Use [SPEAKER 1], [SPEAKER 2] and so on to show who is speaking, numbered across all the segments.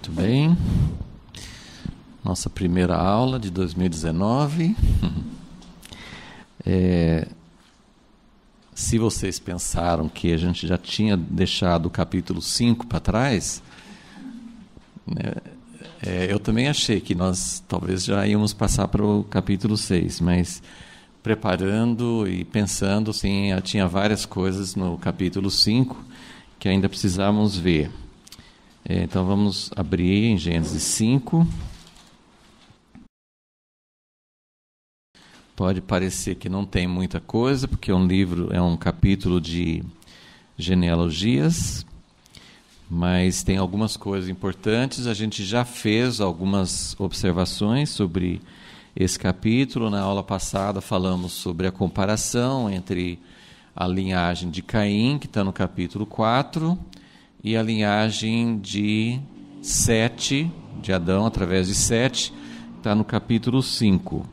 [SPEAKER 1] Muito bem. Nossa primeira aula de 2019. Se vocês pensaram que a gente já tinha deixado o capítulo 5 para trás, né, eu também achei que nós talvez já íamos passar para o capítulo 6, mas preparando e pensando, sim, tinha várias coisas no capítulo 5 que ainda precisávamos ver. Então vamos abrir em Gênesis 5. Pode parecer que não tem muita coisa, porque é um capítulo de genealogias, mas tem algumas coisas importantes. A gente já fez algumas observações sobre esse capítulo. Na aula passada falamos sobre a comparação entre a linhagem de Caim, que está no capítulo 4, e a linhagem de Sete, de Adão, através de Sete, que está no capítulo 5.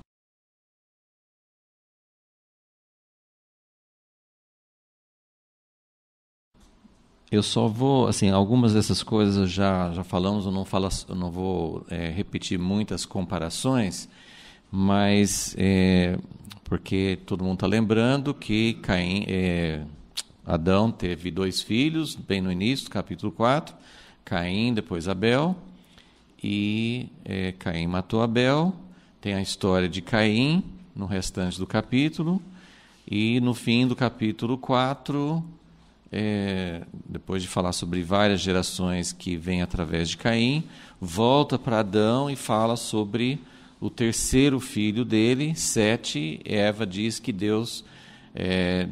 [SPEAKER 1] Eu só vou, algumas dessas coisas já falamos, eu não vou repetir muitas comparações, mas porque todo mundo está lembrando que Adão teve 2 filhos, bem no início do capítulo 4, Caim, depois Abel, e Caim matou Abel. Tem a história de Caim no restante do capítulo, e no fim do capítulo 4, depois de falar sobre várias gerações que vêm através de Caim, volta para Adão e fala sobre o terceiro filho dele, Sete. Eva diz que Deus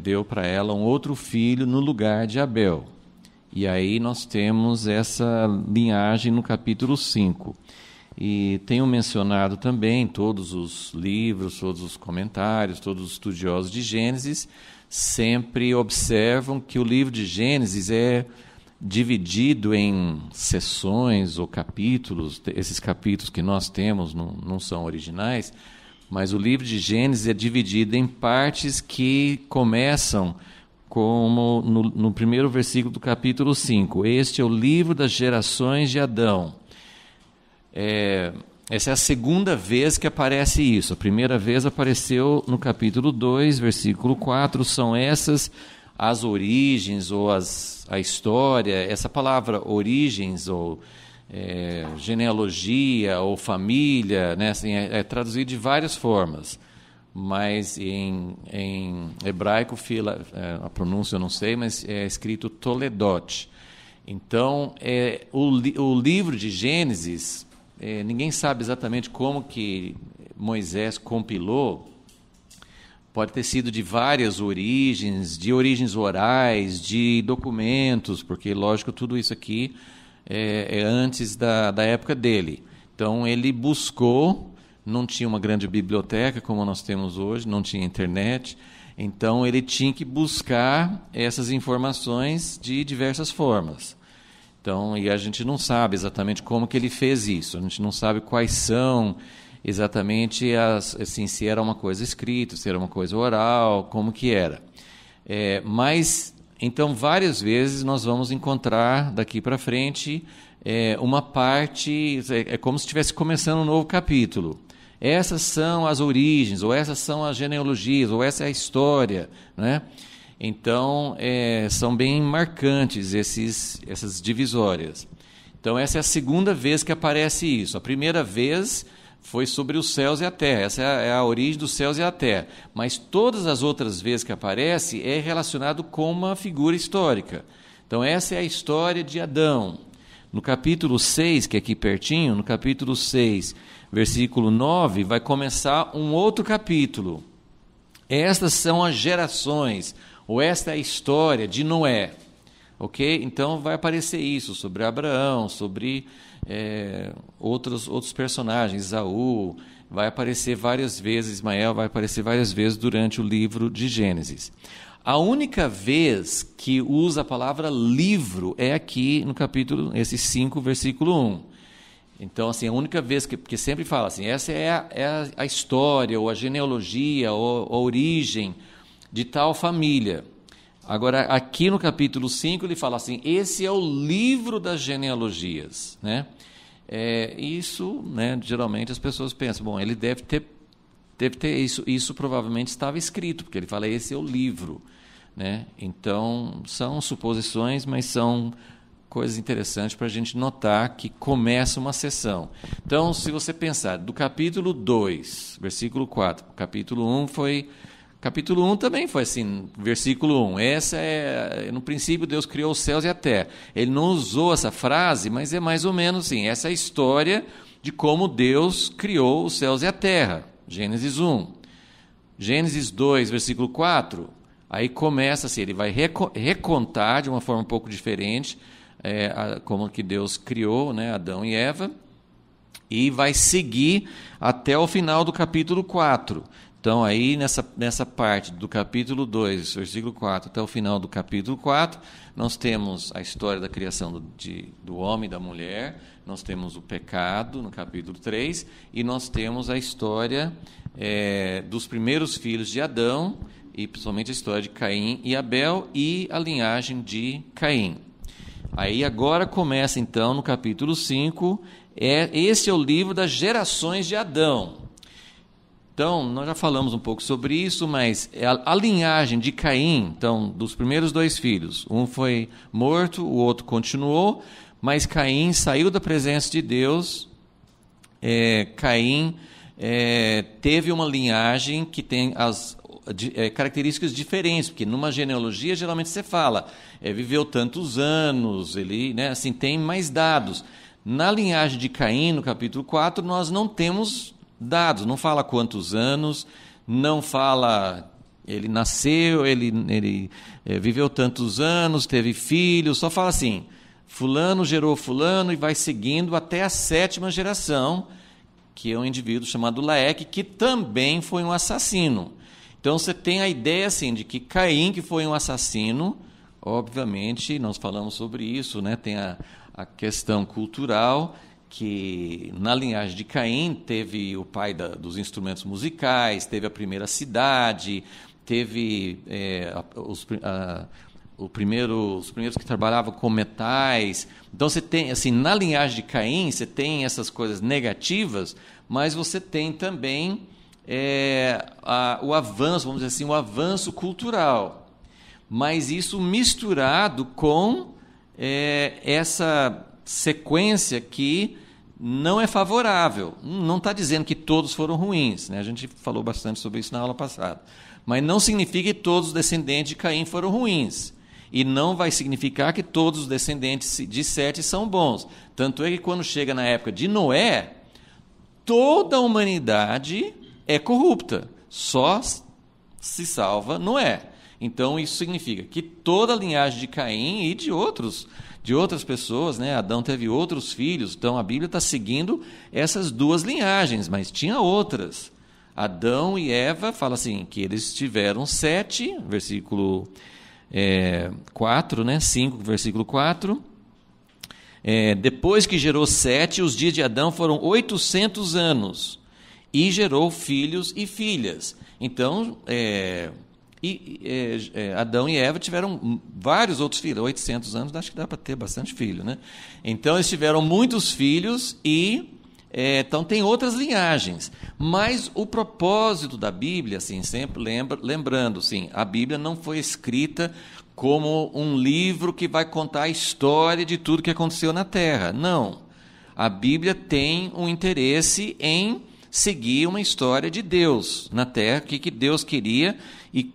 [SPEAKER 1] deu para ela um outro filho no lugar de Abel. E aí nós temos essa linhagem no capítulo 5. E tenho mencionado também todos os livros, todos os comentários, todos os estudiosos de Gênesis sempre observam que o livro de Gênesis é dividido em seções ou capítulos. Esses capítulos que nós temos não são originais, mas o livro de Gênesis é dividido em partes que começam como no primeiro versículo do capítulo 5. Este é o livro das gerações de Adão. Essa é a segunda vez que aparece isso. A primeira vez apareceu no capítulo 2, versículo 4. São essas as origens ou a história. Essa palavra origens ou genealogia ou família, né, é traduzido de várias formas, mas em hebraico, a pronúncia eu não sei, mas é escrito Toledot. Então, o livro de Gênesis, ninguém sabe exatamente como que Moisés compilou. Pode ter sido de várias origens, de origens orais, de documentos, porque, lógico, tudo isso aqui é antes da época dele. Então, ele buscou, não tinha uma grande biblioteca como nós temos hoje, não tinha internet, então ele tinha que buscar essas informações de diversas formas. Então, e a gente não sabe exatamente como que ele fez isso, a gente não sabe quais são exatamente, se era uma coisa escrita, se era uma coisa oral, como que era. Mas, então, várias vezes nós vamos encontrar daqui para frente uma parte, é como se estivesse começando um novo capítulo. Essas são as origens, ou essas são as genealogias, ou essa é a história, né? Então, são bem marcantes essas divisórias. Então, essa é a segunda vez que aparece isso. A primeira vez foi sobre os céus e a terra. Essa é a origem dos céus e a terra. Mas todas as outras vezes que aparece é relacionado com uma figura histórica. Então, essa é a história de Adão. No capítulo 6, que é aqui pertinho, no capítulo 6, versículo 9, vai começar um outro capítulo. Estas são as gerações, ou esta é a história de Noé. Ok? Então vai aparecer isso sobre Abraão, sobre outros personagens, Esaú, vai aparecer várias vezes, Ismael vai aparecer várias vezes durante o livro de Gênesis. A única vez que usa a palavra livro é aqui no capítulo, esse 5, versículo 1. Então, a única vez porque sempre fala essa é a história, ou a genealogia, ou a origem de tal família. Agora, aqui no capítulo 5, ele fala esse é o livro das genealogias, né? Isso, né, geralmente as pessoas pensam, bom, ele deve ter isso provavelmente estava escrito, porque ele fala, esse é o livro, né? Então, são suposições, mas são coisas interessantes para a gente notar que começa uma sessão. Então, se você pensar, do capítulo 2, versículo 4, capítulo 1 foi... Capítulo 1 também foi assim, versículo 1. No princípio Deus criou os céus e a terra. Ele não usou essa frase, mas é mais ou menos assim. Essa é a história de como Deus criou os céus e a terra. Gênesis 1. Gênesis 2, versículo 4, aí começa assim, ele vai recontar de uma forma um pouco diferente como que Deus criou, né, Adão e Eva, e vai seguir até o final do capítulo 4. Então, aí, nessa parte do capítulo 2, versículo 4, até o final do capítulo 4, nós temos a história da criação do homem e da mulher, nós temos o pecado, no capítulo 3, e nós temos a história dos primeiros filhos de Adão, e principalmente a história de Caim e Abel, e a linhagem de Caim. Aí, agora começa, então, no capítulo 5, esse é o livro das gerações de Adão. Então, nós já falamos um pouco sobre isso, mas a linhagem de Caim, então, dos primeiros 2 filhos, um foi morto, o outro continuou, mas Caim saiu da presença de Deus. Caim teve uma linhagem que tem as características diferentes, porque numa genealogia, geralmente você fala, viveu tantos anos, ele, né, assim, tem mais dados. Na linhagem de Caim, no capítulo 4, nós não temos dados, não fala quantos anos, não fala ele nasceu, ele viveu tantos anos, teve filhos, só fala assim, fulano gerou fulano, e vai seguindo até a 7ª geração, que é um indivíduo chamado Lameque, que também foi um assassino. Então você tem a ideia assim, de que Caim, que foi um assassino, obviamente, nós falamos sobre isso, né? Tem a questão cultural, que na linhagem de Caim teve o pai dos instrumentos musicais, teve a primeira cidade, teve os primeiros que trabalhavam com metais. Então você tem, assim, na linhagem de Caim, você tem essas coisas negativas, mas você tem também o avanço, vamos dizer assim, o avanço cultural. Mas isso misturado com essa sequência que não é favorável. Não está dizendo que todos foram ruins, né? A gente falou bastante sobre isso na aula passada. Mas não significa que todos os descendentes de Caim foram ruins. E não vai significar que todos os descendentes de Sete são bons. Tanto é que quando chega na época de Noé, toda a humanidade é corrupta. Só se salva Noé. Então isso significa que toda a linhagem de Caim e de outras pessoas, né? Adão teve outros filhos, então a Bíblia está seguindo essas 2 linhagens, mas tinha outras. Adão e Eva, fala assim, que eles tiveram 7, versículo 4, né? 5, versículo 4. Depois que gerou Sete, os dias de Adão foram 800 anos, e gerou filhos e filhas. Então, Adão e Eva tiveram vários outros filhos. 800 anos, acho que dá para ter bastante filho, né? Então, eles tiveram muitos filhos e... então, tem outras linhagens. Mas o propósito da Bíblia, assim, sempre lembrando, sim, a Bíblia não foi escrita como um livro que vai contar a história de tudo que aconteceu na Terra. Não. A Bíblia tem um interesse em seguir uma história de Deus na Terra, o que Deus queria e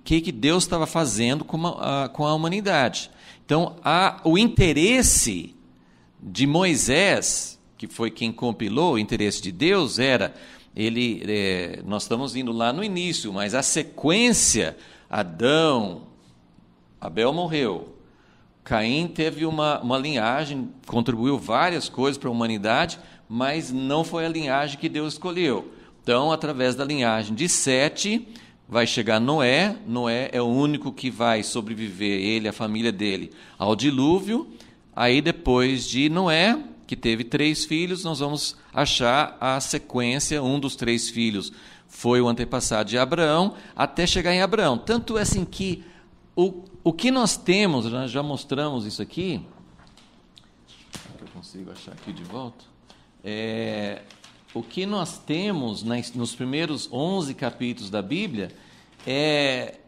[SPEAKER 1] o que Deus estava fazendo com a humanidade. Então, o interesse de Moisés, que foi quem compilou, o interesse de Deus era, nós estamos indo lá no início, mas a sequência, Adão, Abel morreu, Caim teve uma linhagem, contribuiu várias coisas para a humanidade, mas não foi a linhagem que Deus escolheu. Então, através da linhagem de Sete, vai chegar Noé. Noé é o único que vai sobreviver, ele, a família dele, ao dilúvio. Aí, depois de Noé, que teve 3 filhos, nós vamos achar a sequência. Um dos 3 filhos foi o antepassado de Abraão, até chegar em Abraão. Tanto é assim que o que nós temos, nós já mostramos isso aqui. consigo achar aqui de volta. O que nós temos nos primeiros 11 capítulos da Bíblia é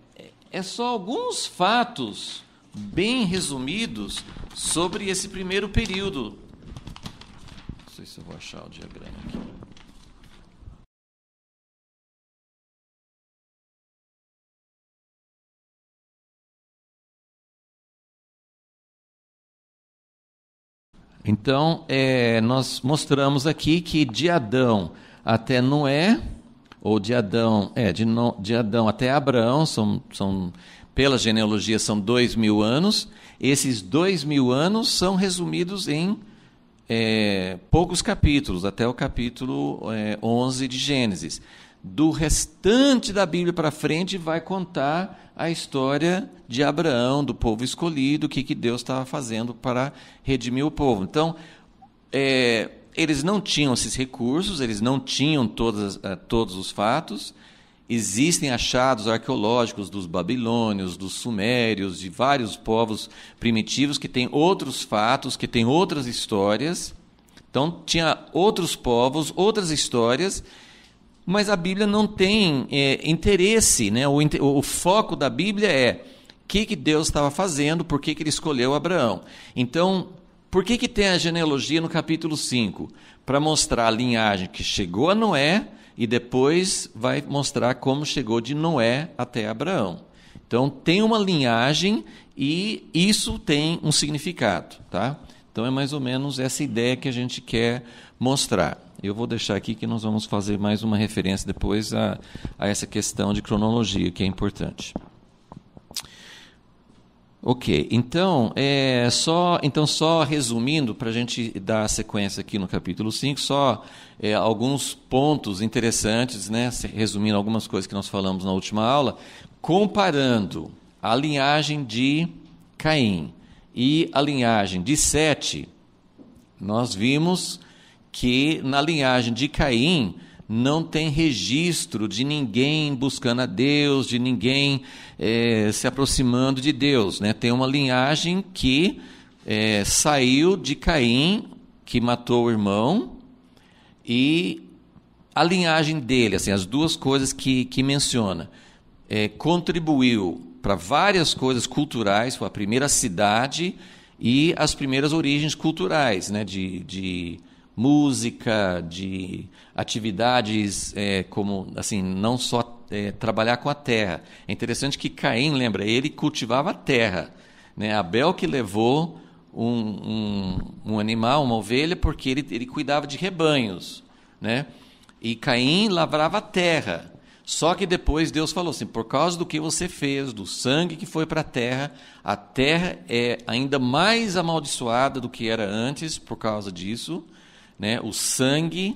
[SPEAKER 1] só alguns fatos bem resumidos sobre esse primeiro período. Não sei se eu vou achar o diagrama aqui. Então, nós mostramos aqui que de Adão até Noé, ou de Adão até Abraão, pela genealogia são 2.000 anos. Esses 2.000 anos são resumidos em poucos capítulos, até o capítulo 11 de Gênesis. Do restante da Bíblia para frente vai contar a história de Abraão, do povo escolhido, o que Deus estava fazendo para redimir o povo. Então, eles não tinham esses recursos, eles não tinham todos os fatos. Existem achados arqueológicos dos babilônios, dos sumérios, de vários povos primitivos que têm outros fatos, que têm outras histórias. Então, tinha outros povos, outras histórias, mas a Bíblia não tem interesse, né? O foco da Bíblia é o que Deus estava fazendo, por que ele escolheu Abraão. Então, por que tem a genealogia no capítulo 5? Para mostrar a linhagem que chegou a Noé e depois vai mostrar como chegou de Noé até Abraão. Então, tem uma linhagem e isso tem um significado, tá? Então, é mais ou menos essa ideia que a gente quer mostrar. Eu vou deixar aqui que nós vamos fazer mais uma referência depois a essa questão de cronologia, que é importante. Ok, então, só resumindo, para a gente dar a sequência aqui no capítulo 5, só alguns pontos interessantes, né, resumindo algumas coisas que nós falamos na última aula, comparando a linhagem de Caim e a linhagem de Sete, nós vimos que na linhagem de Caim não tem registro de ninguém buscando a Deus, de ninguém se aproximando de Deus, né? Tem uma linhagem que saiu de Caim, que matou o irmão, e a linhagem dele, assim, as duas coisas que menciona, contribuiu para várias coisas culturais, foi a primeira cidade e as primeiras origens culturais, né? de música, de atividades como, assim, não só trabalhar com a terra. É interessante que Caim, lembra, ele cultivava a terra, né? Abel que levou um animal, uma ovelha, porque ele cuidava de rebanhos, né? E Caim lavrava a terra. Só que depois Deus falou assim, por causa do que você fez, do sangue que foi para a terra é ainda mais amaldiçoada do que era antes por causa disso, né? O sangue,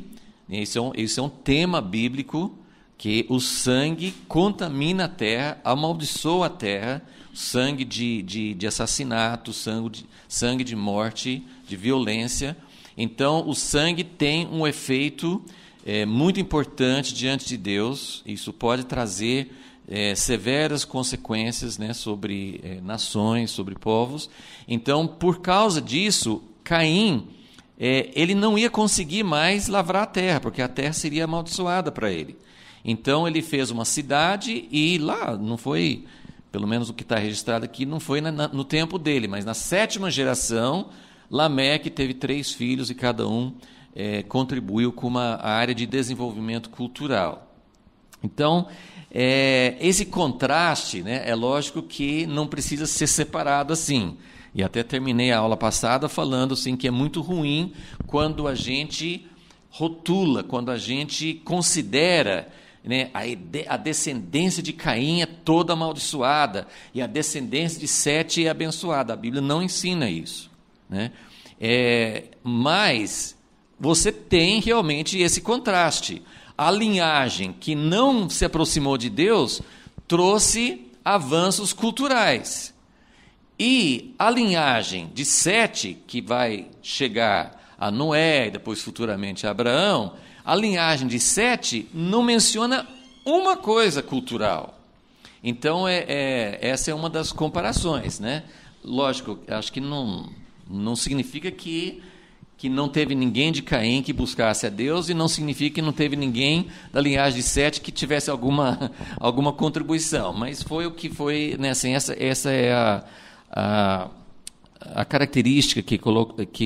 [SPEAKER 1] esse é um tema bíblico, que o sangue contamina a terra, amaldiçoa a terra, sangue de assassinato, sangue de morte, de violência. Então, o sangue tem um efeito muito importante diante de Deus. Isso pode trazer severas consequências, né, sobre nações, sobre povos. Então, por causa disso, Caim ele não ia conseguir mais lavrar a terra, porque a terra seria amaldiçoada para ele. Então ele fez uma cidade e lá, não foi, pelo menos o que está registrado aqui, não foi no tempo dele, mas na 7ª geração, Lameque teve 3 filhos e cada um contribuiu com uma área de desenvolvimento cultural. Então, esse contraste, né, é lógico que não precisa ser separado assim. E até terminei a aula passada falando assim, que é muito ruim quando a gente rotula, quando a gente considera, né, a descendência de Caim é toda amaldiçoada e a descendência de Sete é abençoada. A Bíblia não ensina isso, né? Mas você tem realmente esse contraste. A linhagem que não se aproximou de Deus trouxe avanços culturais. E a linhagem de Sete, que vai chegar a Noé e depois futuramente a Abraão, a linhagem de Sete não menciona uma coisa cultural. Então, essa é uma das comparações, né? Lógico, acho que não significa que que não teve ninguém de Caim que buscasse a Deus, e não significa que não teve ninguém da linhagem de Sete que tivesse alguma contribuição, mas foi o que foi, né, assim, essa é a característica que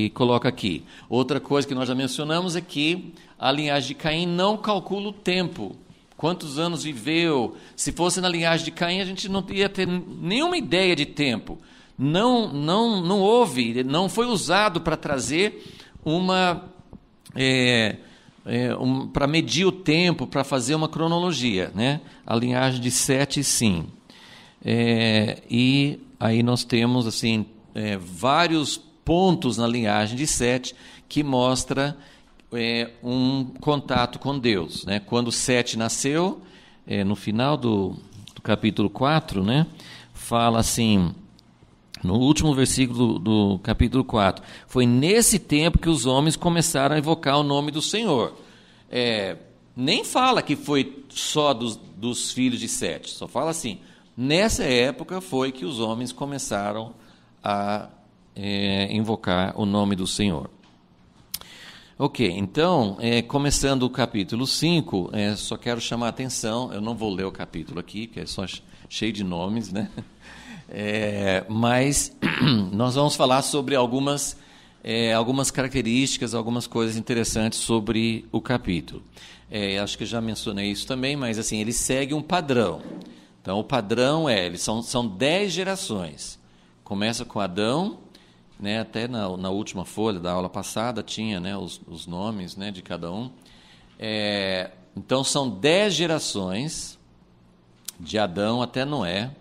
[SPEAKER 1] coloca aqui. Outra coisa que nós já mencionamos é que a linhagem de Caim não calcula o tempo, quantos anos viveu. Se fosse na linhagem de Caim, a gente não ia ter nenhuma ideia de tempo. Não houve, não foi usado para trazer para medir o tempo, para fazer uma cronologia, né? A linhagem de Sete, sim. E aí nós temos assim vários pontos na linhagem de Sete que mostra um contato com Deus, né? Quando Sete nasceu, no final do capítulo 4, né? Fala assim, no último versículo do capítulo 4, foi nesse tempo que os homens começaram a invocar o nome do Senhor. Nem fala que foi só dos filhos de Sete, só fala assim, nessa época foi que os homens começaram a invocar o nome do Senhor. Ok, então, começando o capítulo 5, só quero chamar a atenção, eu não vou ler o capítulo aqui, que é só cheio de nomes, né? Mas nós vamos falar sobre algumas características, algumas coisas interessantes sobre o capítulo. Acho que já mencionei isso também, mas assim, ele segue um padrão. Então, o padrão são 10 gerações. Começa com Adão, né, até na última folha da aula passada tinha, né, os nomes, né, de cada um. Então, são 10 gerações, de Adão até Noé.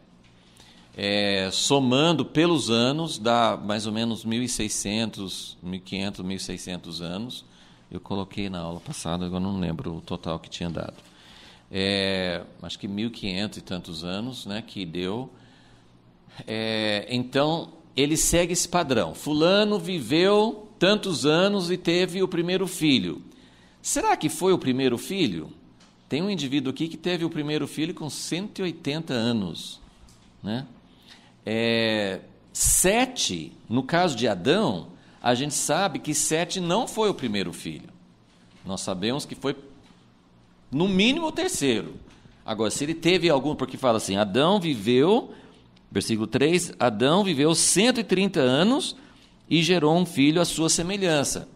[SPEAKER 1] Somando pelos anos, dá mais ou menos 1.600, 1.500, 1.600 anos. Eu coloquei na aula passada, agora não lembro o total que tinha dado. Acho que 1.500 e tantos anos, né, que deu. Então, ele segue esse padrão. Fulano viveu tantos anos e teve o primeiro filho. Será que foi o primeiro filho? Tem um indivíduo aqui que teve o primeiro filho com 180 anos, né? Sete, no caso de Adão, a gente sabe que Sete não foi o primeiro filho. Nós sabemos que foi, no mínimo, o terceiro. Agora, se ele teve algum, porque fala assim, Adão viveu, versículo 3, Adão viveu 130 anos e gerou um filho à sua semelhança.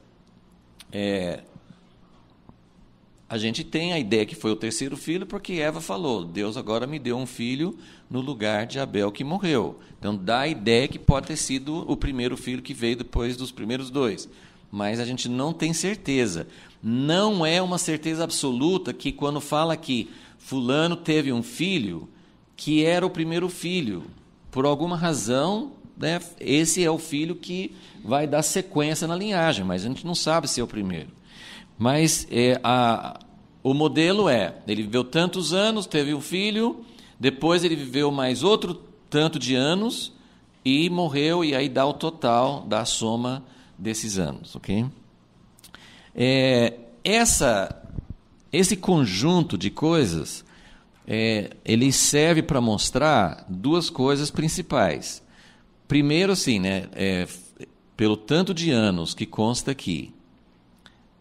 [SPEAKER 1] A gente tem a ideia que foi o terceiro filho porque Eva falou, Deus agora me deu um filho no lugar de Abel que morreu. Então dá a ideia que pode ter sido o primeiro filho que veio depois dos primeiros dois. Mas a gente não tem certeza. Não é uma certeza absoluta que quando fala que fulano teve um filho, que era o primeiro filho. Por alguma razão, né, esse é o filho que vai dar sequência na linhagem, mas a gente não sabe se é o primeiro. Mas o modelo ele viveu tantos anos, teve um filho, depois ele viveu mais outro tanto de anos e morreu, e aí dá o total da soma desses anos, ok? Esse conjunto de coisas, ele serve para mostrar duas coisas principais. Primeiro, assim, né, pelo tanto de anos que consta aqui,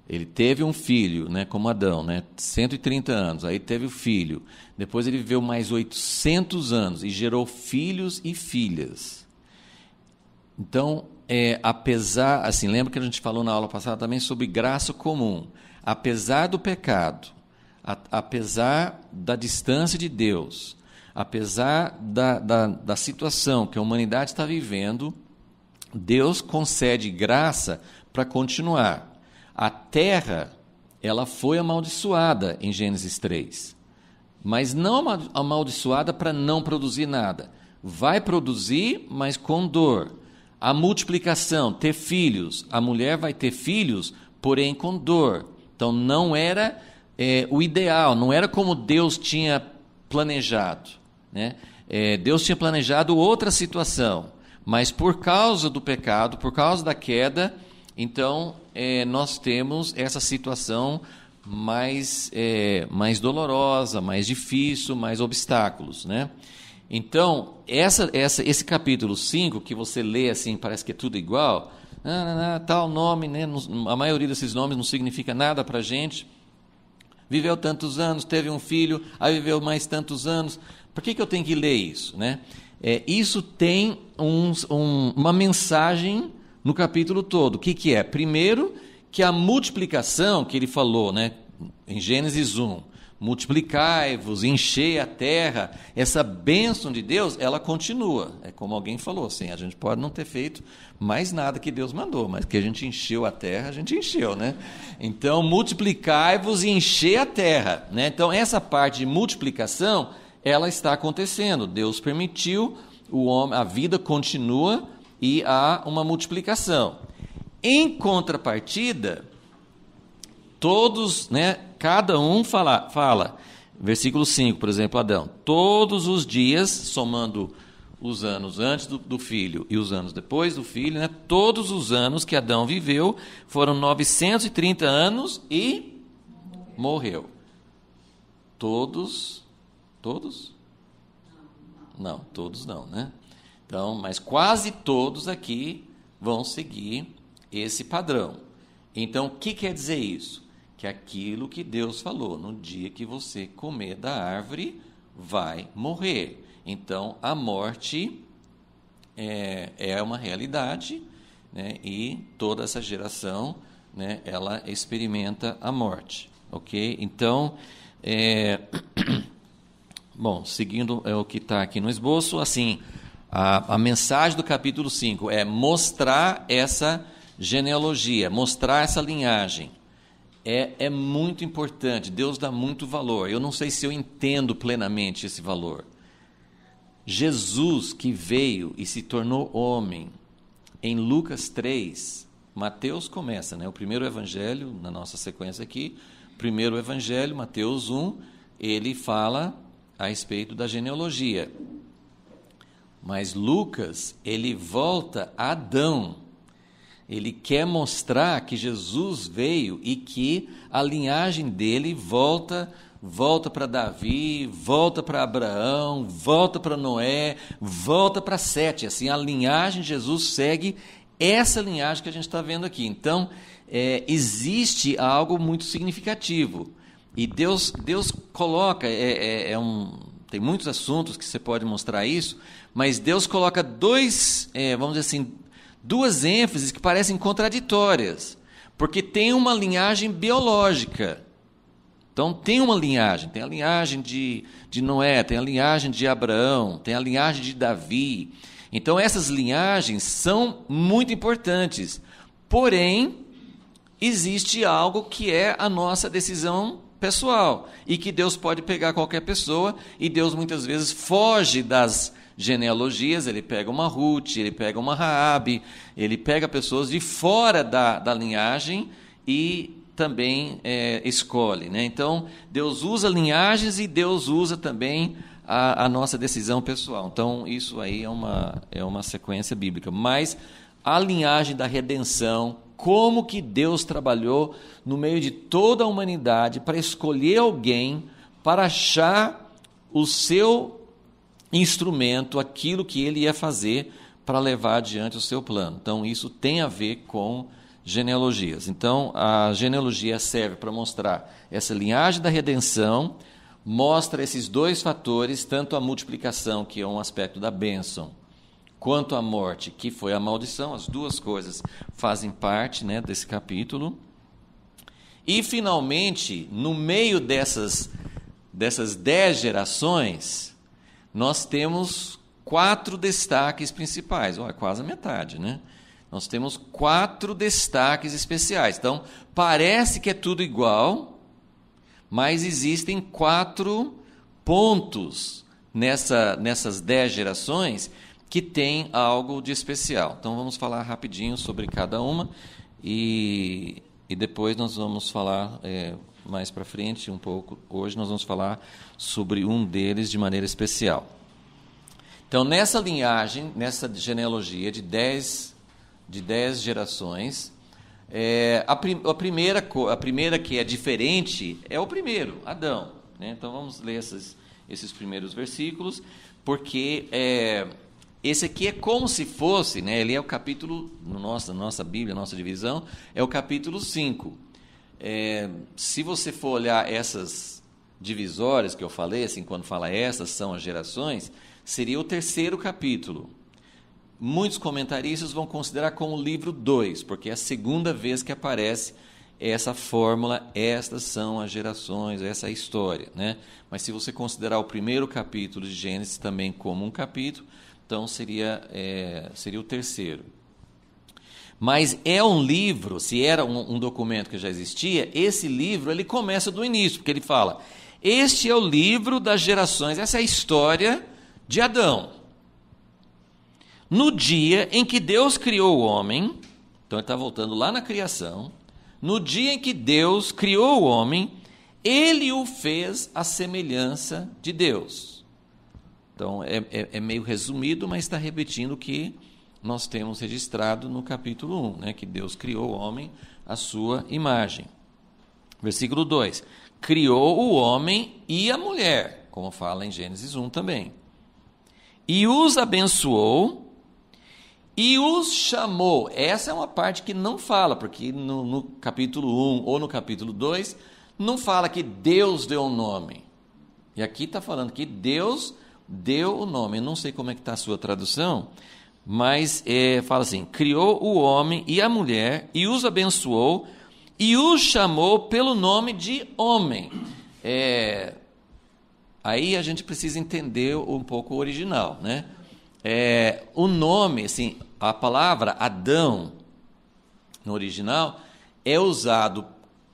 [SPEAKER 1] ele teve um filho, né, como Adão, né, 130 anos, aí teve o filho, depois ele viveu mais 800 anos e gerou filhos e filhas. Então, apesar, assim, lembra que a gente falou na aula passada também sobre graça comum, apesar do pecado, apesar da distância de Deus, apesar da situação que a humanidade está vivendo, Deus concede graça para continuar. A terra, ela foi amaldiçoada em Gênesis 3, mas não amaldiçoada para não produzir nada. Vai produzir, mas com dor. A multiplicação, ter filhos, a mulher vai ter filhos, porém com dor. Então não era o ideal, não era como Deus tinha planejado, né? Deus tinha planejado outra situação, mas por causa do pecado, por causa da queda, então nós temos essa situação mais dolorosa, mais difícil, mais obstáculos, né? Então, esse capítulo 5, que você lê assim, parece que é tudo igual, tal nome, né? A maioria desses nomes não significa nada para a gente. Viveu tantos anos, teve um filho, aí viveu mais tantos anos. Por que eu tenho que ler isso, né? Isso tem uma mensagem no capítulo todo. O que é? Primeiro, que a multiplicação que ele falou, né, em Gênesis 1, multiplicai-vos, enchei a terra, essa bênção de Deus, ela continua. É como alguém falou, assim, a gente pode não ter feito mais nada que Deus mandou, mas que a gente encheu a terra, a gente encheu, né? Então, multiplicai-vos e enchei a terra, né? Então, essa parte de multiplicação, ela está acontecendo. Deus permitiu, a vida continua e há uma multiplicação. Em contrapartida, todos, né, cada um fala, versículo 5, por exemplo, Adão, todos os dias, somando os anos antes do filho e os anos depois do filho, né, todos os anos que Adão viveu foram 930 anos e morreu. Todos? Não, todos não, né? Então, mas quase todos aqui vão seguir esse padrão. Então, o que quer dizer isso? Que aquilo que Deus falou, no dia que você comer da árvore, vai morrer. Então, a morte é uma realidade, né? E toda essa geração, né, ela experimenta a morte, ok? Então, bom, seguindo o que está aqui no esboço, assim, a mensagem do capítulo 5 é mostrar essa genealogia, mostrar essa linhagem. É muito importante, Deus dá muito valor. Eu não sei se eu entendo plenamente esse valor. Jesus que veio e se tornou homem, em Lucas 3, Mateus começa, né? O primeiro evangelho, na nossa sequência aqui, primeiro evangelho, Mateus 1, ele fala a respeito da genealogia. Mas Lucas, ele volta a Adão. Ele quer mostrar que Jesus veio e que a linhagem dele volta para Davi, volta para Abraão, volta para Noé, volta para Sete. Assim, a linhagem de Jesus segue essa linhagem que a gente está vendo aqui. Então, existe algo muito significativo. E Deus coloca, tem muitos assuntos que você pode mostrar isso, mas Deus coloca vamos dizer assim, duas ênfases que parecem contraditórias, porque tem uma linhagem biológica. Então, tem uma linhagem, tem a linhagem de Noé, tem a linhagem de Abraão, tem a linhagem de Davi. Então, essas linhagens são muito importantes, porém, existe algo que é a nossa decisão pessoal, e que Deus pode pegar qualquer pessoa, e Deus muitas vezes foge das genealogias, ele pega uma Ruth, ele pega uma Raabe, ele pega pessoas de fora da linhagem e também escolhe, né? Então, Deus usa linhagens e Deus usa também a nossa decisão pessoal. Então, isso aí é uma sequência bíblica. Mas a linhagem da redenção, como que Deus trabalhou no meio de toda a humanidade para escolher alguém para achar o seu instrumento, aquilo que ele ia fazer para levar adiante o seu plano. Então, isso tem a ver com genealogias. Então, a genealogia serve para mostrar essa linhagem da redenção, mostra esses dois fatores, tanto a multiplicação, que é um aspecto da bênção, quanto a morte, que foi a maldição. As duas coisas fazem parte, né, desse capítulo. E, finalmente, no meio dessas 10 gerações, nós temos 4 destaques principais. Olha, quase a metade, né? Nós temos 4 destaques especiais. Então, parece que é tudo igual, mas existem 4 pontos nessas 10 gerações que tem algo de especial. Então, vamos falar rapidinho sobre cada uma e depois nós vamos falar mais para frente um pouco. Hoje nós vamos falar sobre um deles de maneira especial. Então, nessa linhagem, nessa genealogia de 10 gerações, a primeira que é diferente é o primeiro, Adão, né? Então, vamos ler esses primeiros versículos. porque esse aqui é como se fosse, né, ele é o capítulo, na nossa Bíblia, nossa divisão, é o capítulo 5. Se você for olhar essas divisórias que eu falei, assim, quando fala essas são as gerações, seria o terceiro capítulo. Muitos comentaristas vão considerar como o livro 2, porque é a segunda vez que aparece essa fórmula, estas são as gerações, essa é a história, né? Mas se você considerar o primeiro capítulo de Gênesis também como um capítulo, então seria o terceiro. Mas é um livro, se era um documento que já existia, esse livro ele começa do início, porque ele fala, este é o livro das gerações, essa é a história de Adão. No dia em que Deus criou o homem, então ele está voltando lá na criação, no dia em que Deus criou o homem, ele o fez à semelhança de Deus. Então é meio resumido, mas está repetindo o que nós temos registrado no capítulo 1, né, que Deus criou o homem à sua imagem. Versículo 2, criou o homem e a mulher, como fala em Gênesis 1 também. E os abençoou e os chamou. Essa é uma parte que não fala, porque no capítulo 1 ou no capítulo 2, não fala que Deus deu um nome. E aqui está falando que Deus deu o nome. Eu não sei como é que está a sua tradução, mas fala assim, criou o homem e a mulher, e os abençoou, e os chamou pelo nome de homem. Aí a gente precisa entender um pouco o original, né? O nome, assim, a palavra Adão, no original, é usado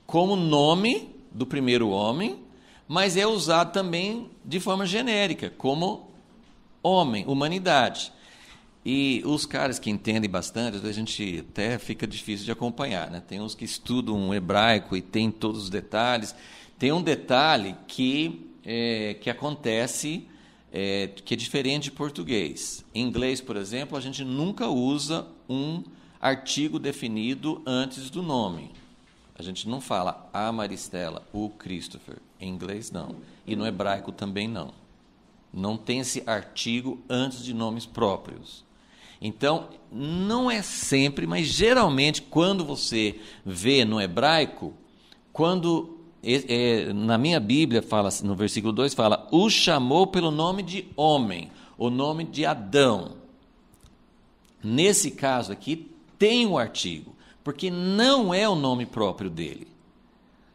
[SPEAKER 1] como nome do primeiro homem, mas é usado também de forma genérica, como homem, humanidade. E os caras que entendem bastante, às vezes a gente até fica difícil de acompanhar, né? Tem uns que estudam hebraico e tem todos os detalhes. Tem um detalhe que acontece, que é diferente de português. Em inglês, por exemplo, a gente nunca usa um artigo definido antes do nome. A gente não fala a Maristela, o Christopher. Em inglês, não. E no hebraico também não. Não tem esse artigo antes de nomes próprios. Então, não é sempre, mas geralmente, quando você vê no hebraico, na minha Bíblia, fala, no versículo 2, fala, o chamou pelo nome de homem, o nome de Adão. Nesse caso aqui, tem um artigo, porque não é o nome próprio dele.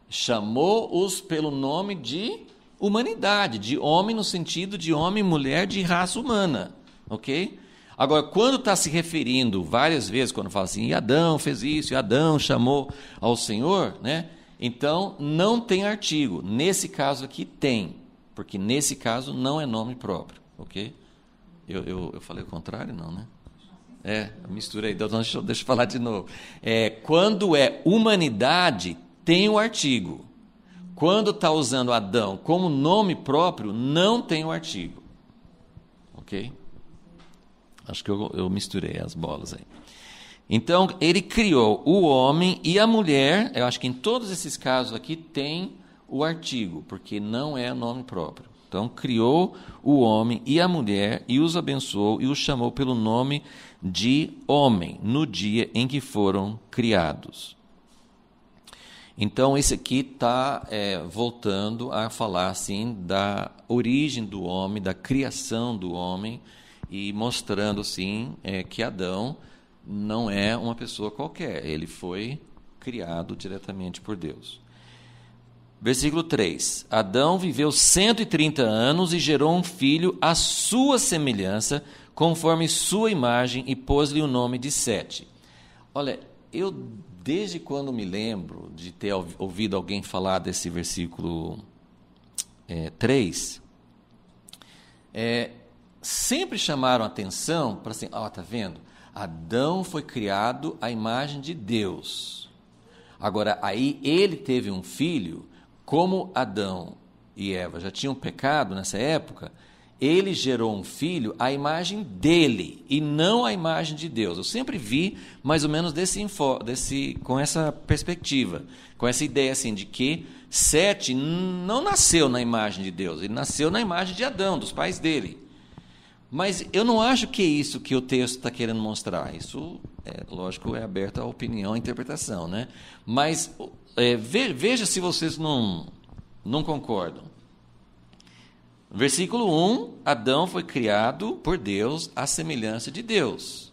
[SPEAKER 1] Chamou-os pelo nome de humanidade, de homem no sentido de homem e mulher de raça humana, ok? Agora, quando está se referindo várias vezes, quando fala assim, e Adão fez isso, e Adão chamou ao Senhor, né? Então, não tem artigo. Nesse caso aqui tem, porque nesse caso não é nome próprio, ok? Eu falei o contrário, não, né? Eu misturei, então deixa eu falar de novo. Quando é humanidade, tem o artigo. Quando está usando Adão como nome próprio, não tem o artigo, ok? Acho que eu misturei as bolas aí. Então, ele criou o homem e a mulher. Eu acho que em todos esses casos aqui tem o artigo, porque não é nome próprio. Então, criou o homem e a mulher, e os abençoou, e os chamou pelo nome de homem, no dia em que foram criados. Então, esse aqui está voltando a falar assim, da origem do homem, da criação do homem, e mostrando assim, que Adão não é uma pessoa qualquer, ele foi criado diretamente por Deus. Versículo 3, Adão viveu 130 anos e gerou um filho à sua semelhança, conforme sua imagem, e pôs-lhe o nome de Sete. Olha, eu desde quando me lembro de ter ouvido alguém falar desse versículo 3, sempre chamaram a atenção para assim, tá vendo? Adão foi criado à imagem de Deus. Agora, aí ele teve um filho, como Adão e Eva já tinham pecado nessa época, ele gerou um filho à imagem dele e não à imagem de Deus. Eu sempre vi mais ou menos com essa perspectiva, com essa ideia assim, de que Sete não nasceu na imagem de Deus, ele nasceu na imagem de Adão, dos pais dele. Mas eu não acho que é isso que o texto está querendo mostrar. Isso, lógico, é aberto à opinião, à interpretação, né? Mas veja se vocês não concordam. Versículo 1, Adão foi criado por Deus à semelhança de Deus.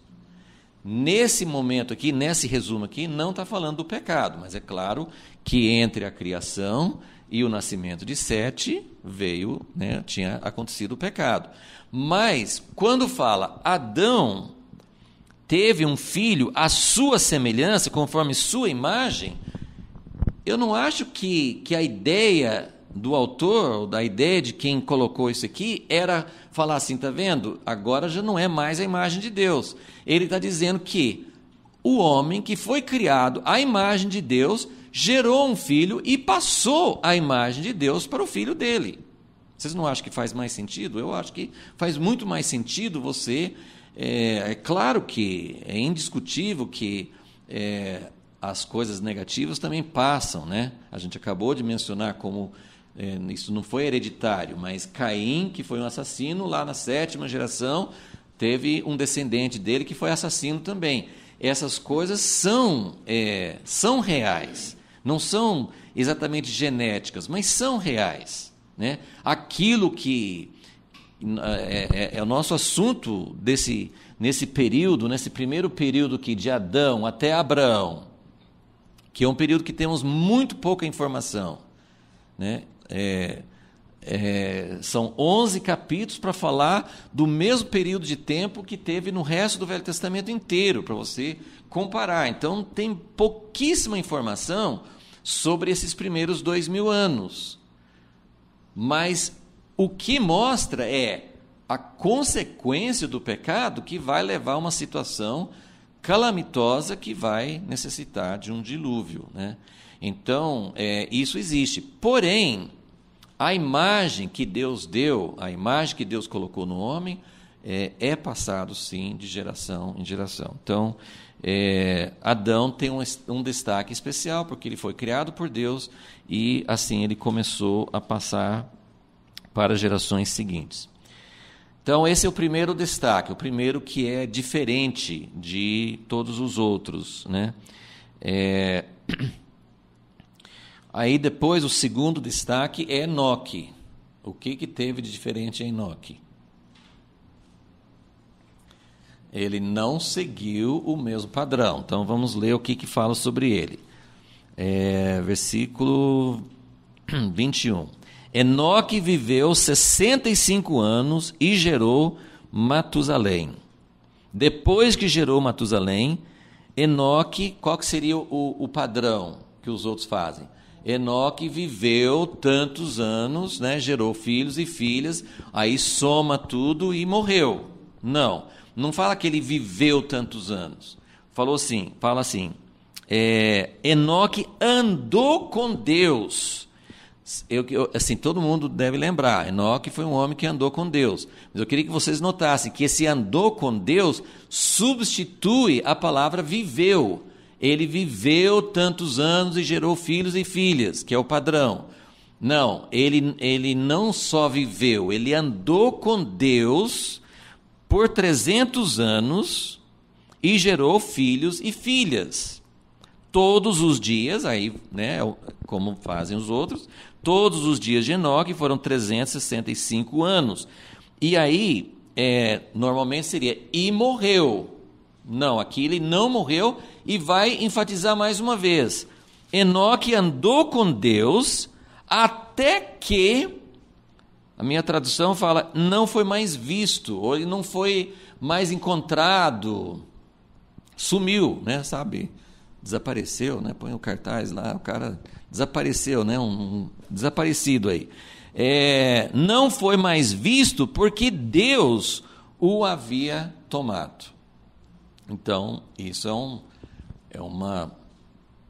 [SPEAKER 1] Nesse momento aqui, nesse resumo aqui, não está falando do pecado, mas é claro que entre a criação e o nascimento de Sete veio, né, tinha acontecido o pecado. Mas, quando fala Adão teve um filho à sua semelhança, conforme sua imagem, eu não acho que a ideia do autor, da ideia de quem colocou isso aqui, era falar assim, tá vendo? Agora já não é mais a imagem de Deus. Ele está dizendo que o homem que foi criado à imagem de Deus gerou um filho e passou a imagem de Deus para o filho dele. Vocês não acham que faz mais sentido? Eu acho que faz muito mais sentido você... É claro que é indiscutível que as coisas negativas também passam, né? A gente acabou de mencionar como isso não foi hereditário, mas Caim, que foi um assassino, lá na 7ª geração, teve um descendente dele que foi assassino também. Essas coisas são reais, não são exatamente genéticas, mas são reais, né? Aquilo que é o nosso assunto nesse período, nesse primeiro período aqui de Adão até Abraão, que é um período que temos muito pouca informação, né? São 11 capítulos para falar do mesmo período de tempo que teve no resto do Velho Testamento inteiro, para você comparar. Então, tem pouquíssima informação sobre esses primeiros 2000 anos. Mas o que mostra é a consequência do pecado que vai levar a uma situação calamitosa que vai necessitar de um dilúvio, né? Então, isso existe. Porém, a imagem que Deus deu, a imagem que Deus colocou no homem, é passado, sim, de geração em geração. Então, Adão tem um destaque especial, porque ele foi criado por Deus e, assim, ele começou a passar para gerações seguintes. Então, esse é o primeiro destaque, o primeiro que é diferente de todos os outros, né? Aí, depois, o segundo destaque é Enoque. O que teve de diferente em Enoque? Ele não seguiu o mesmo padrão. Então, vamos ler o que fala sobre ele. Versículo 21. Enoque viveu 65 anos e gerou Matusalém. Depois que gerou Matusalém, Enoque, qual que seria o padrão que os outros fazem? Enoque viveu tantos anos, né, gerou filhos e filhas, aí soma tudo e morreu. Não fala que ele viveu tantos anos. Fala assim, Enoque andou com Deus. Assim, todo mundo deve lembrar, Enoque foi um homem que andou com Deus. Mas eu queria que vocês notassem que esse andou com Deus substitui a palavra viveu. Ele viveu tantos anos e gerou filhos e filhas, que é o padrão. Não, ele não só viveu, ele andou com Deus por 300 anos e gerou filhos e filhas. Todos os dias, aí, né, como fazem os outros, todos os dias de Enoque foram 365 anos. E aí, normalmente seria, e morreu. Não, aqui ele não morreu e vai enfatizar mais uma vez. Enoque andou com Deus até que, a minha tradução fala, não foi mais visto, ou ele não foi mais encontrado, sumiu, né, sabe? Desapareceu, né? Põe o cartaz lá, o cara desapareceu, né? Um desaparecido aí. Não foi mais visto porque Deus o havia tomado. Então, isso é uma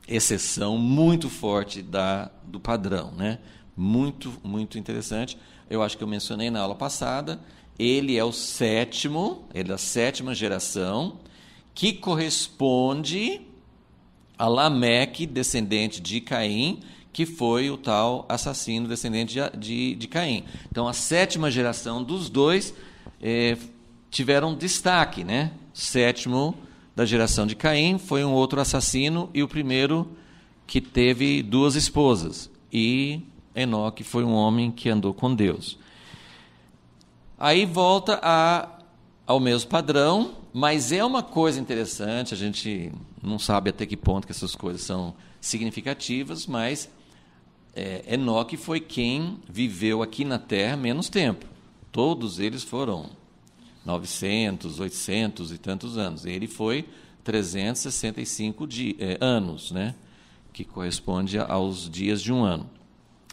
[SPEAKER 1] exceção muito forte do padrão, né? Muito, muito interessante. Eu acho que eu mencionei na aula passada, ele é o sétimo, ele é da 7ª geração, que corresponde a Lameque, descendente de Caim, que foi o tal assassino descendente de Caim. Então, a 7ª geração dos dois tiveram destaque, né? O sétimo da geração de Caim foi um outro assassino e o primeiro que teve 2 esposas. E Enoque foi um homem que andou com Deus. Aí volta ao mesmo padrão, mas é uma coisa interessante, a gente não sabe até que ponto que essas coisas são significativas, mas Enoque foi quem viveu aqui na Terra menos tempo. Todos eles foram 900, 800 e tantos anos. Ele foi 365 anos, né? Que corresponde aos dias de um ano.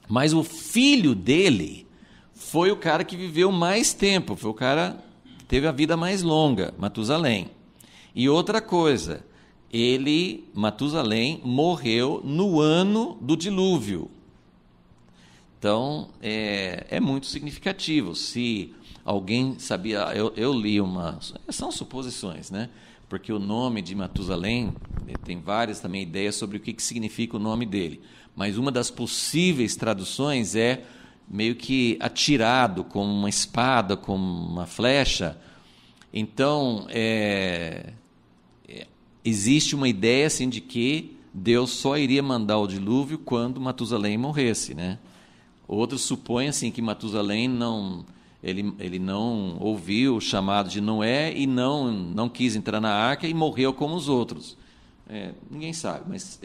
[SPEAKER 1] Mas o filho dele foi o cara que viveu mais tempo, foi o cara que teve a vida mais longa, Matusalém. E outra coisa, Matusalém, morreu no ano do dilúvio. Então, é muito significativo. Se alguém sabia, eu li são suposições, né? Porque o nome de Matusalém, tem várias também ideias sobre o que significa o nome dele. Mas uma das possíveis traduções é meio que atirado com uma espada, com uma flecha. Então, existe uma ideia assim, de que Deus só iria mandar o dilúvio quando Matusalém morresse, né? Outros supõem assim, que Matusalém ele não ouviu o chamado de Noé e não quis entrar na arca e morreu como os outros. Ninguém sabe, mas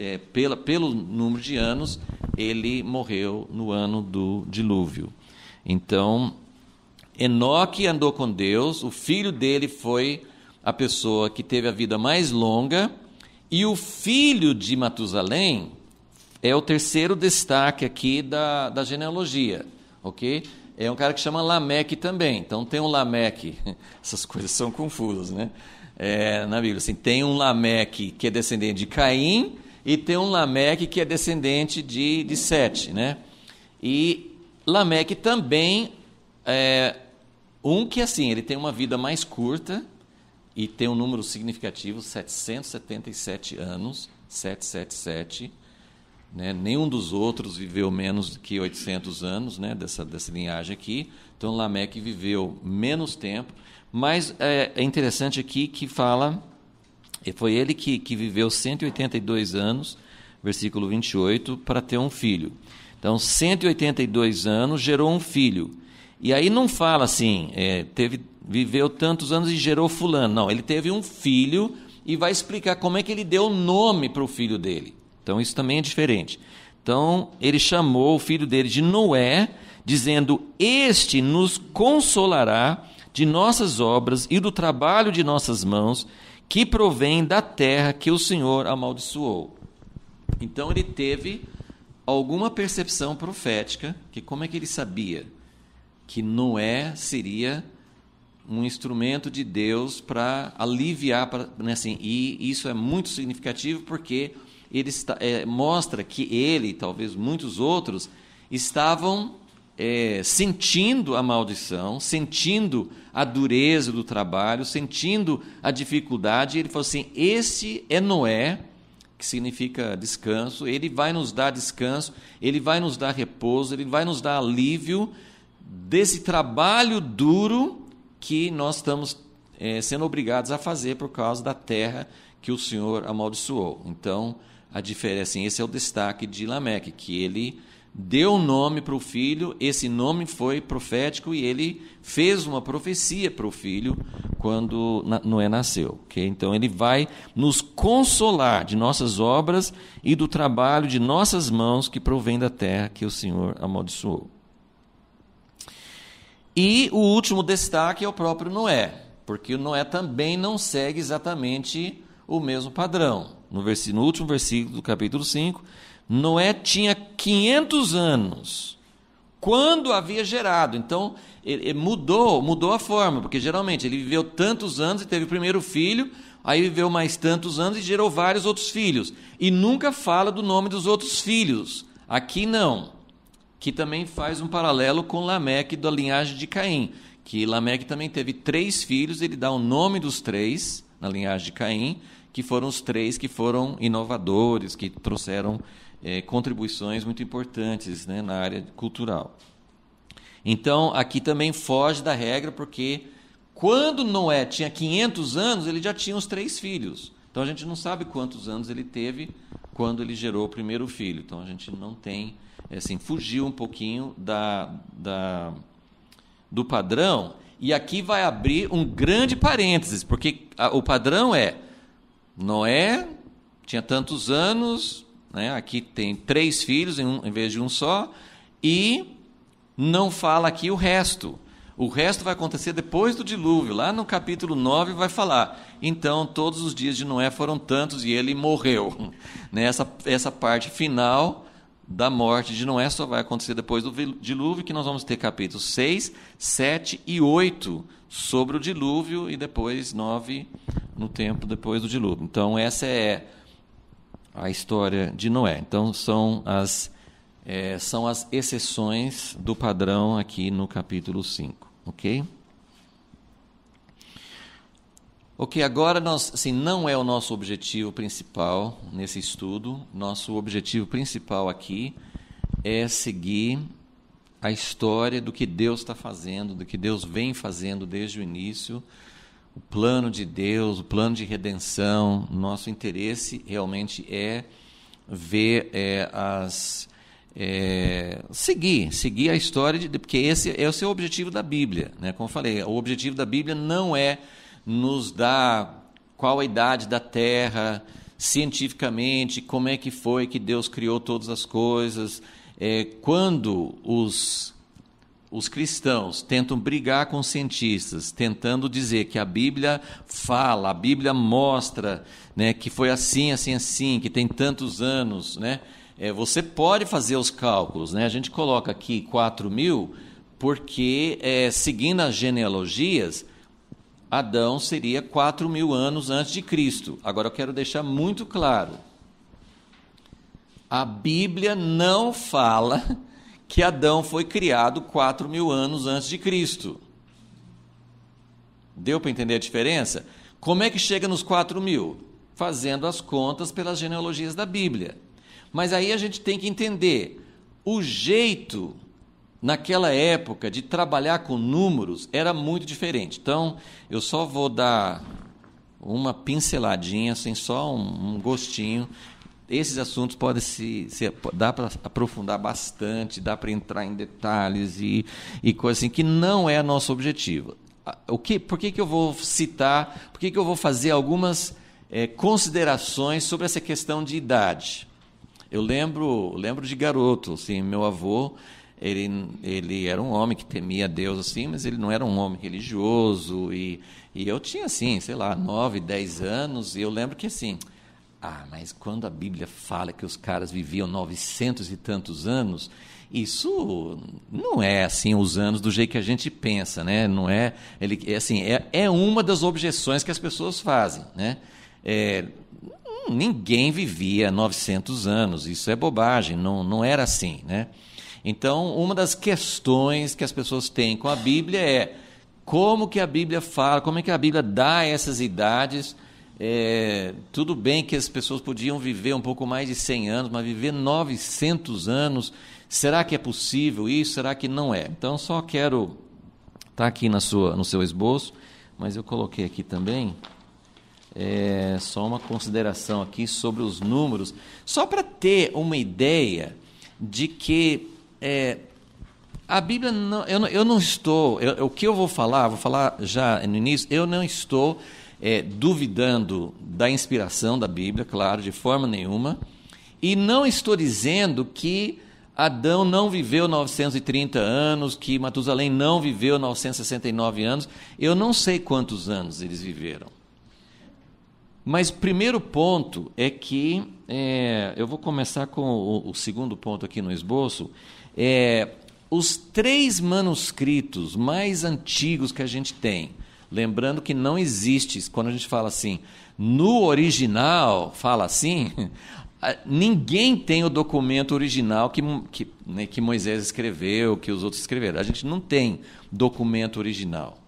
[SPEAKER 1] pelo número de anos, ele morreu no ano do dilúvio. Então, Enoque andou com Deus, o filho dele foi a pessoa que teve a vida mais longa, e o filho de Matusalém é o terceiro destaque aqui da genealogia, ok? É um cara que chama Lameque também. Então tem um Lameque, essas coisas são confusas, né? Na Bíblia, assim, tem um Lameque que é descendente de Caim e tem um Lameque que é descendente de Sete, né? E Lameque também é um que, assim, ele tem uma vida mais curta e tem um número significativo, 777 anos, 777, né? Nenhum dos outros viveu menos do que 800 anos, né? dessa linhagem aqui. Então, Lameque viveu menos tempo, mas é interessante aqui que fala, foi ele que viveu 182 anos, versículo 28, para ter um filho. Então, 182 anos gerou um filho. E aí não fala assim, viveu tantos anos e gerou fulano. Não, ele teve um filho e vai explicar como é que ele deu nome para o filho dele. Então, isso também é diferente. Então, ele chamou o filho dele de Noé, dizendo: este nos consolará de nossas obras e do trabalho de nossas mãos, que provém da terra que o Senhor amaldiçoou. Então, ele teve alguma percepção profética, que como é que ele sabia que Noé seria um instrumento de Deus para aliviar, assim, e isso é muito significativo porque ele mostra que ele, talvez muitos outros, estavam sentindo a maldição, sentindo a dureza do trabalho, sentindo a dificuldade, e ele falou assim: esse é Noé, que significa descanso, ele vai nos dar descanso, ele vai nos dar repouso, ele vai nos dar alívio desse trabalho duro que nós estamos sendo obrigados a fazer por causa da terra que o Senhor amaldiçoou. Então, a diferença, assim, esse é o destaque de Lameque, que ele deu nome para o filho, esse nome foi profético e ele fez uma profecia para o filho quando Noé nasceu. Okay? Então, ele vai nos consolar de nossas obras e do trabalho de nossas mãos que provém da terra que o Senhor amaldiçoou. E o último destaque é o próprio Noé, porque o Noé também não segue exatamente o mesmo padrão. No último versículo do capítulo 5, Noé tinha 500 anos quando havia gerado. Então, ele mudou a forma, porque geralmente ele viveu tantos anos e teve o primeiro filho, aí viveu mais tantos anos e gerou vários outros filhos. E nunca fala do nome dos outros filhos. Aqui não. Que também faz um paralelo com Lameque da linhagem de Caim, que Lameque também teve 3 filhos, ele dá o nome dos 3 na linhagem de Caim, que foram os 3 que foram inovadores, que trouxeram contribuições muito importantes, né, na área cultural. Então, aqui também foge da regra, porque Quando Noé tinha 500 anos, ele já tinha os 3 filhos. Então a gente não sabe quantos anos ele teve quando ele gerou o primeiro filho. Então a gente não tem, assim, fugiu um pouquinho do padrão. E aqui vai abrir um grande parênteses, porque o padrão é Noé tinha tantos anos, né? Aqui tem 3 filhos em vez de um só, e não fala aqui o resto. O resto vai acontecer depois do dilúvio. Lá no capítulo 9 vai falar, então todos os dias de Noé foram tantos e ele morreu. Essa parte final da morte de Noé só vai acontecer depois do dilúvio, que nós vamos ter capítulos 6, 7 e 8 sobre o dilúvio, e depois 9 no tempo depois do dilúvio. Então essa é a história de Noé. Então são as exceções do padrão aqui no capítulo 5, ok? Ok, agora não é o nosso objetivo principal nesse estudo. Nosso objetivo principal aqui é seguir a história do que Deus está fazendo, do que Deus vem fazendo desde o início, o plano de Deus, o plano de redenção. Nosso interesse realmente é ver seguir a história, porque esse é o seu objetivo da Bíblia, né? Como eu falei, o objetivo da Bíblia não é nos dar qual a idade da Terra, cientificamente, como é que foi que Deus criou todas as coisas. Quando os cristãos tentam brigar com os cientistas, tentando dizer que a Bíblia fala, a Bíblia mostra, né, que foi assim, assim, assim, que tem tantos anos, né? Você pode fazer os cálculos, né? A gente coloca aqui 4.000, porque, seguindo as genealogias, Adão seria 4.000 anos antes de Cristo. Agora eu quero deixar muito claro, a Bíblia não fala que Adão foi criado 4.000 anos antes de Cristo. Deu para entender a diferença? Como é que chega nos 4.000? Fazendo as contas pelas genealogias da Bíblia. Mas aí a gente tem que entender, o jeito naquela época de trabalhar com números era muito diferente. Então, eu só vou dar uma pinceladinha, assim, só um gostinho. Esses assuntos podem dá para aprofundar bastante, dá para entrar em detalhes e coisas assim, que não é nosso objetivo. Por que eu vou citar, por que eu vou fazer algumas considerações sobre essa questão de idade? Eu lembro de garoto, assim, meu avô, ele era um homem que temia Deus, assim, mas ele não era um homem religioso, e eu tinha, assim, sei lá, 9, 10 anos, e eu lembro que, assim, mas quando a Bíblia fala que os caras viviam 900 e tantos anos, isso não é, assim, os anos do jeito que a gente pensa, né? Não é, é uma das objeções que as pessoas fazem, né? Ninguém vivia 900 anos, isso é bobagem, não era assim, né? Então, uma das questões que as pessoas têm com a Bíblia é como que a Bíblia fala, como é que a Bíblia dá essas idades. Tudo bem que as pessoas podiam viver um pouco mais de 100 anos, mas viver 900 anos, será que é possível isso? Será que não é? Então, só quero estar aqui no seu esboço, mas eu coloquei aqui também só uma consideração aqui sobre os números, só para ter uma ideia de que a Bíblia, eu não estou, o que eu vou falar já no início, eu não estou duvidando da inspiração da Bíblia, claro, de forma nenhuma, e não estou dizendo que Adão não viveu 930 anos, que Matusalém não viveu 969 anos, eu não sei quantos anos eles viveram. Mas o primeiro ponto é que, eu vou começar com o segundo ponto aqui no esboço, os 3 manuscritos mais antigos que a gente tem, lembrando que não existe, quando a gente fala assim, no original, fala assim, ninguém tem o documento original que Moisés escreveu, que os outros escreveram. A gente não tem documento original.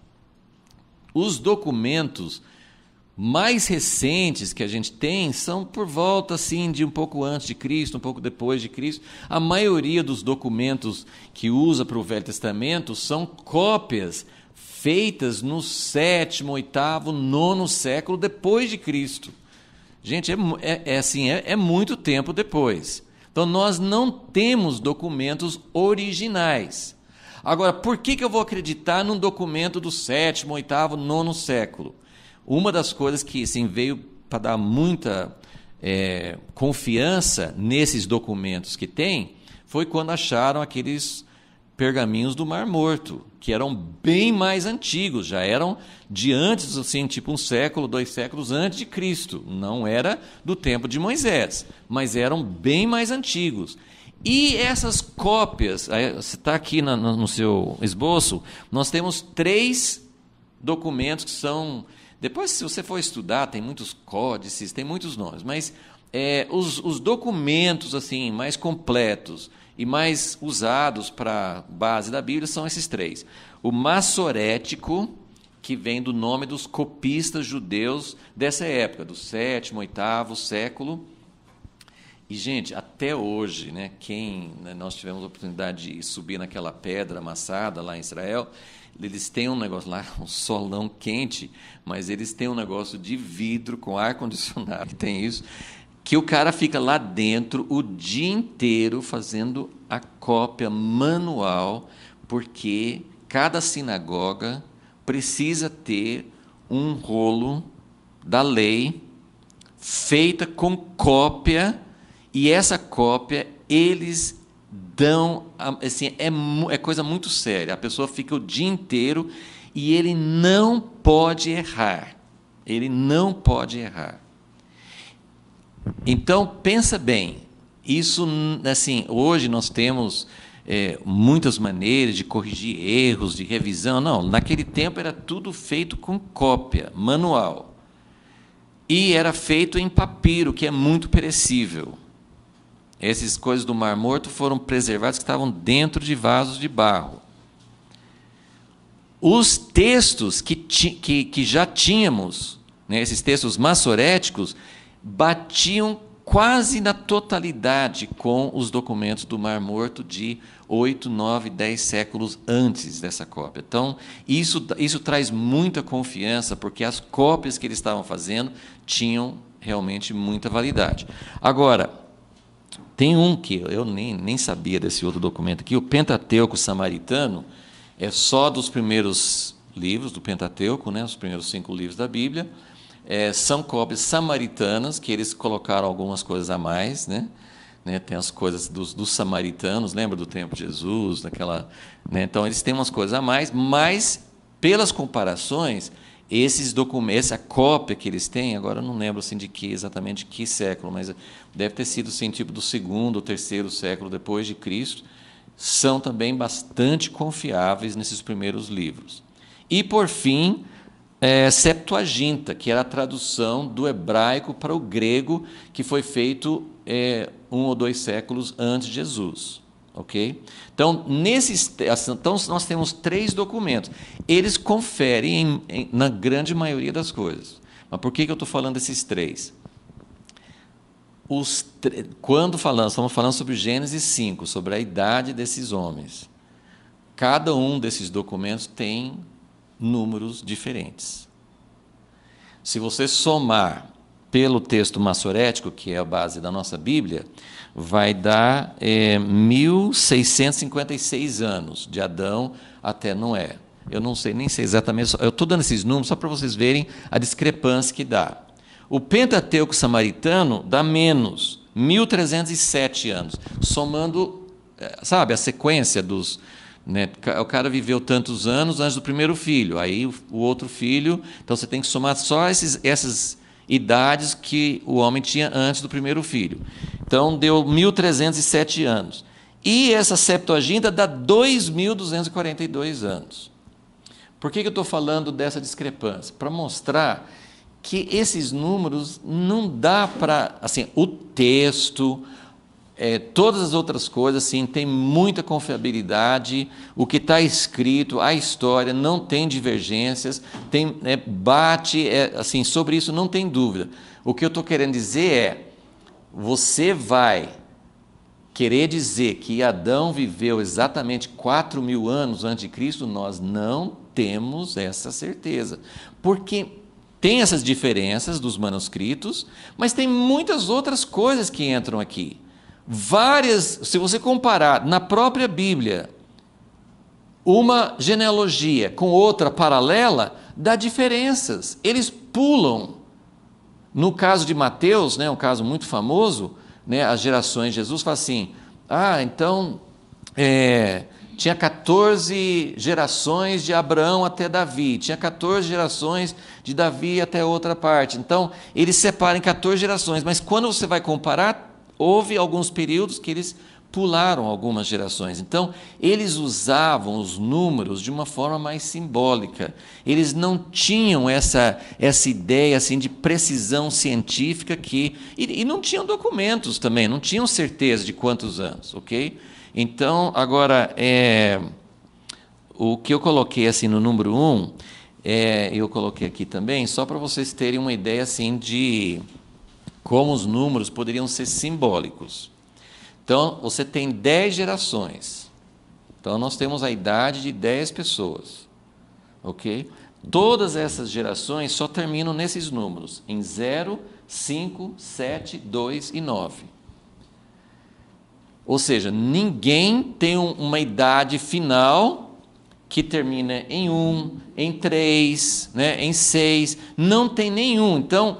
[SPEAKER 1] Os documentos mais recentes que a gente tem são por volta assim, de um pouco antes de Cristo, um pouco depois de Cristo. A maioria dos documentos que usa para o Velho Testamento são cópias feitas no 7º, 8º, 9º século depois de Cristo. Gente, é muito tempo depois. Então, nós não temos documentos originais. Agora, por que eu vou acreditar num documento do 7º, 8º, 9º século? Uma das coisas que assim, veio para dar muita confiança nesses documentos que tem foi quando acharam aqueles pergaminhos do Mar Morto, que eram bem mais antigos, já eram de antes, assim, tipo 1 século, 2 séculos antes de Cristo. Não era do tempo de Moisés, mas eram bem mais antigos. E essas cópias, você está aqui no seu esboço, nós temos 3 documentos que são... Depois, se você for estudar, tem muitos códices, tem muitos nomes, mas os documentos assim mais completos e mais usados para base da Bíblia são esses 3. O Massorético, que vem do nome dos copistas judeus dessa época, do 7º, 8º século. E, gente, até hoje, né, nós tivemos a oportunidade de subir naquela pedra amassada lá em Israel, eles têm um negócio lá, um solão quente, mas eles têm um negócio de vidro com ar-condicionado, tem isso, que o cara fica lá dentro o dia inteiro fazendo a cópia manual, porque cada sinagoga precisa ter um rolo da lei feita com cópia, e essa cópia eles dão, assim, é coisa muito séria. A pessoa fica o dia inteiro e ele não pode errar. Ele não pode errar. Então, pensa bem, isso, assim, hoje nós temos muitas maneiras de corrigir erros, de revisão. Não, naquele tempo era tudo feito com cópia, manual. E era feito em papiro, que é muito perecível. Essas coisas do Mar Morto foram preservadas, que estavam dentro de vasos de barro. Os textos que já tínhamos, né, esses textos massoréticos, batiam quase na totalidade com os documentos do Mar Morto de 8, 9, 10 séculos antes dessa cópia. Então, isso traz muita confiança, porque as cópias que eles estavam fazendo tinham realmente muita validade. Agora, tem um que eu nem sabia desse outro documento aqui, o Pentateuco Samaritano, é só dos primeiros livros do Pentateuco, né, os primeiros 5 livros da Bíblia. São cópias samaritanas, que eles colocaram algumas coisas a mais, né? Tem as coisas dos samaritanos, lembra do tempo de Jesus, né? Então, eles têm umas coisas a mais, mas, pelas comparações, esses documentos, a cópia que eles têm, agora eu não lembro assim, exatamente de que século, mas deve ter sido assim, tipo do 2º ou 3º século depois de Cristo, são também bastante confiáveis nesses primeiros livros. E, por fim, Septuaginta, que era a tradução do hebraico para o grego, que foi feito 1 ou 2 séculos antes de Jesus. Okay? Então, nós temos 3 documentos. Eles conferem na grande maioria das coisas. Mas por que eu estou falando desses 3? Quando estamos falando sobre Gênesis 5, sobre a idade desses homens. Cada um desses documentos tem números diferentes. Se você somar pelo texto massorético, que é a base da nossa Bíblia, vai dar 1656 anos, de Adão até Noé. Eu não sei, nem sei exatamente, eu estou dando esses números só para vocês verem a discrepância que dá. O Pentateuco Samaritano dá menos, 1307 anos, somando, sabe, a sequência dos... Né, o cara viveu tantos anos antes do primeiro filho, aí o outro filho, então você tem que somar só essas idades que o homem tinha antes do primeiro filho. Então, deu 1307 anos. E essa Septuaginta dá 2242 anos. Por que eu estou falando dessa discrepância? Para mostrar que esses números não dá para... Assim, o texto, todas as outras coisas, assim, tem muita confiabilidade, o que está escrito, a história, não tem divergências, assim, sobre isso não tem dúvida. O que eu estou querendo dizer você vai querer dizer que Adão viveu exatamente 4.000 anos antes de Cristo? Nós não temos essa certeza. Porque tem essas diferenças dos manuscritos, mas tem muitas outras coisas que entram aqui. Várias, se você comparar na própria Bíblia, uma genealogia com outra paralela, dá diferenças. Eles pulam. No caso de Mateus, né, um caso muito famoso, né, as gerações de Jesus, fala assim, então, tinha 14 gerações de Abraão até Davi, tinha 14 gerações de Davi até outra parte. Então, eles separam em 14 gerações, mas quando você vai comparar, houve alguns períodos que eles pularam algumas gerações. Então, eles usavam os números de uma forma mais simbólica. Eles não tinham essa ideia assim, de precisão científica e não tinham documentos também, não tinham certeza de quantos anos, ok? Então, agora, o que eu coloquei assim no número 1, eu coloquei aqui também, só para vocês terem uma ideia assim, de como os números poderiam ser simbólicos. Então, você tem 10 gerações. Então, nós temos a idade de 10 pessoas. Ok? Todas essas gerações só terminam nesses números, em 0, 5, 7, 2 e 9. Ou seja, ninguém tem uma idade final que termina em 1, em 3, né, em 6. Não tem nenhum. Então,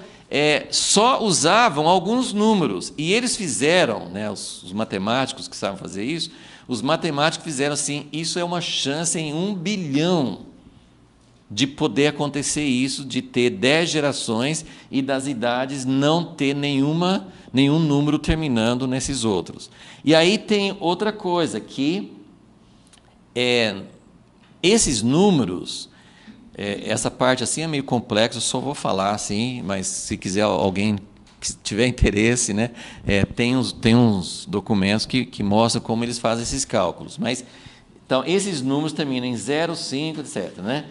[SPEAKER 1] só usavam alguns números, e eles fizeram, né, os matemáticos que sabem fazer isso, os matemáticos fizeram assim, isso é uma chance em 1 bilhão de poder acontecer isso, de ter 10 gerações e das idades não ter nenhum número terminando nesses outros. E aí tem outra coisa, que esses números, essa parte assim é meio complexa, eu só vou falar assim, mas se quiser alguém que tiver interesse, né, tem uns documentos que mostram como eles fazem esses cálculos. Mas, então, esses números terminam em 0, 5, etc. Né?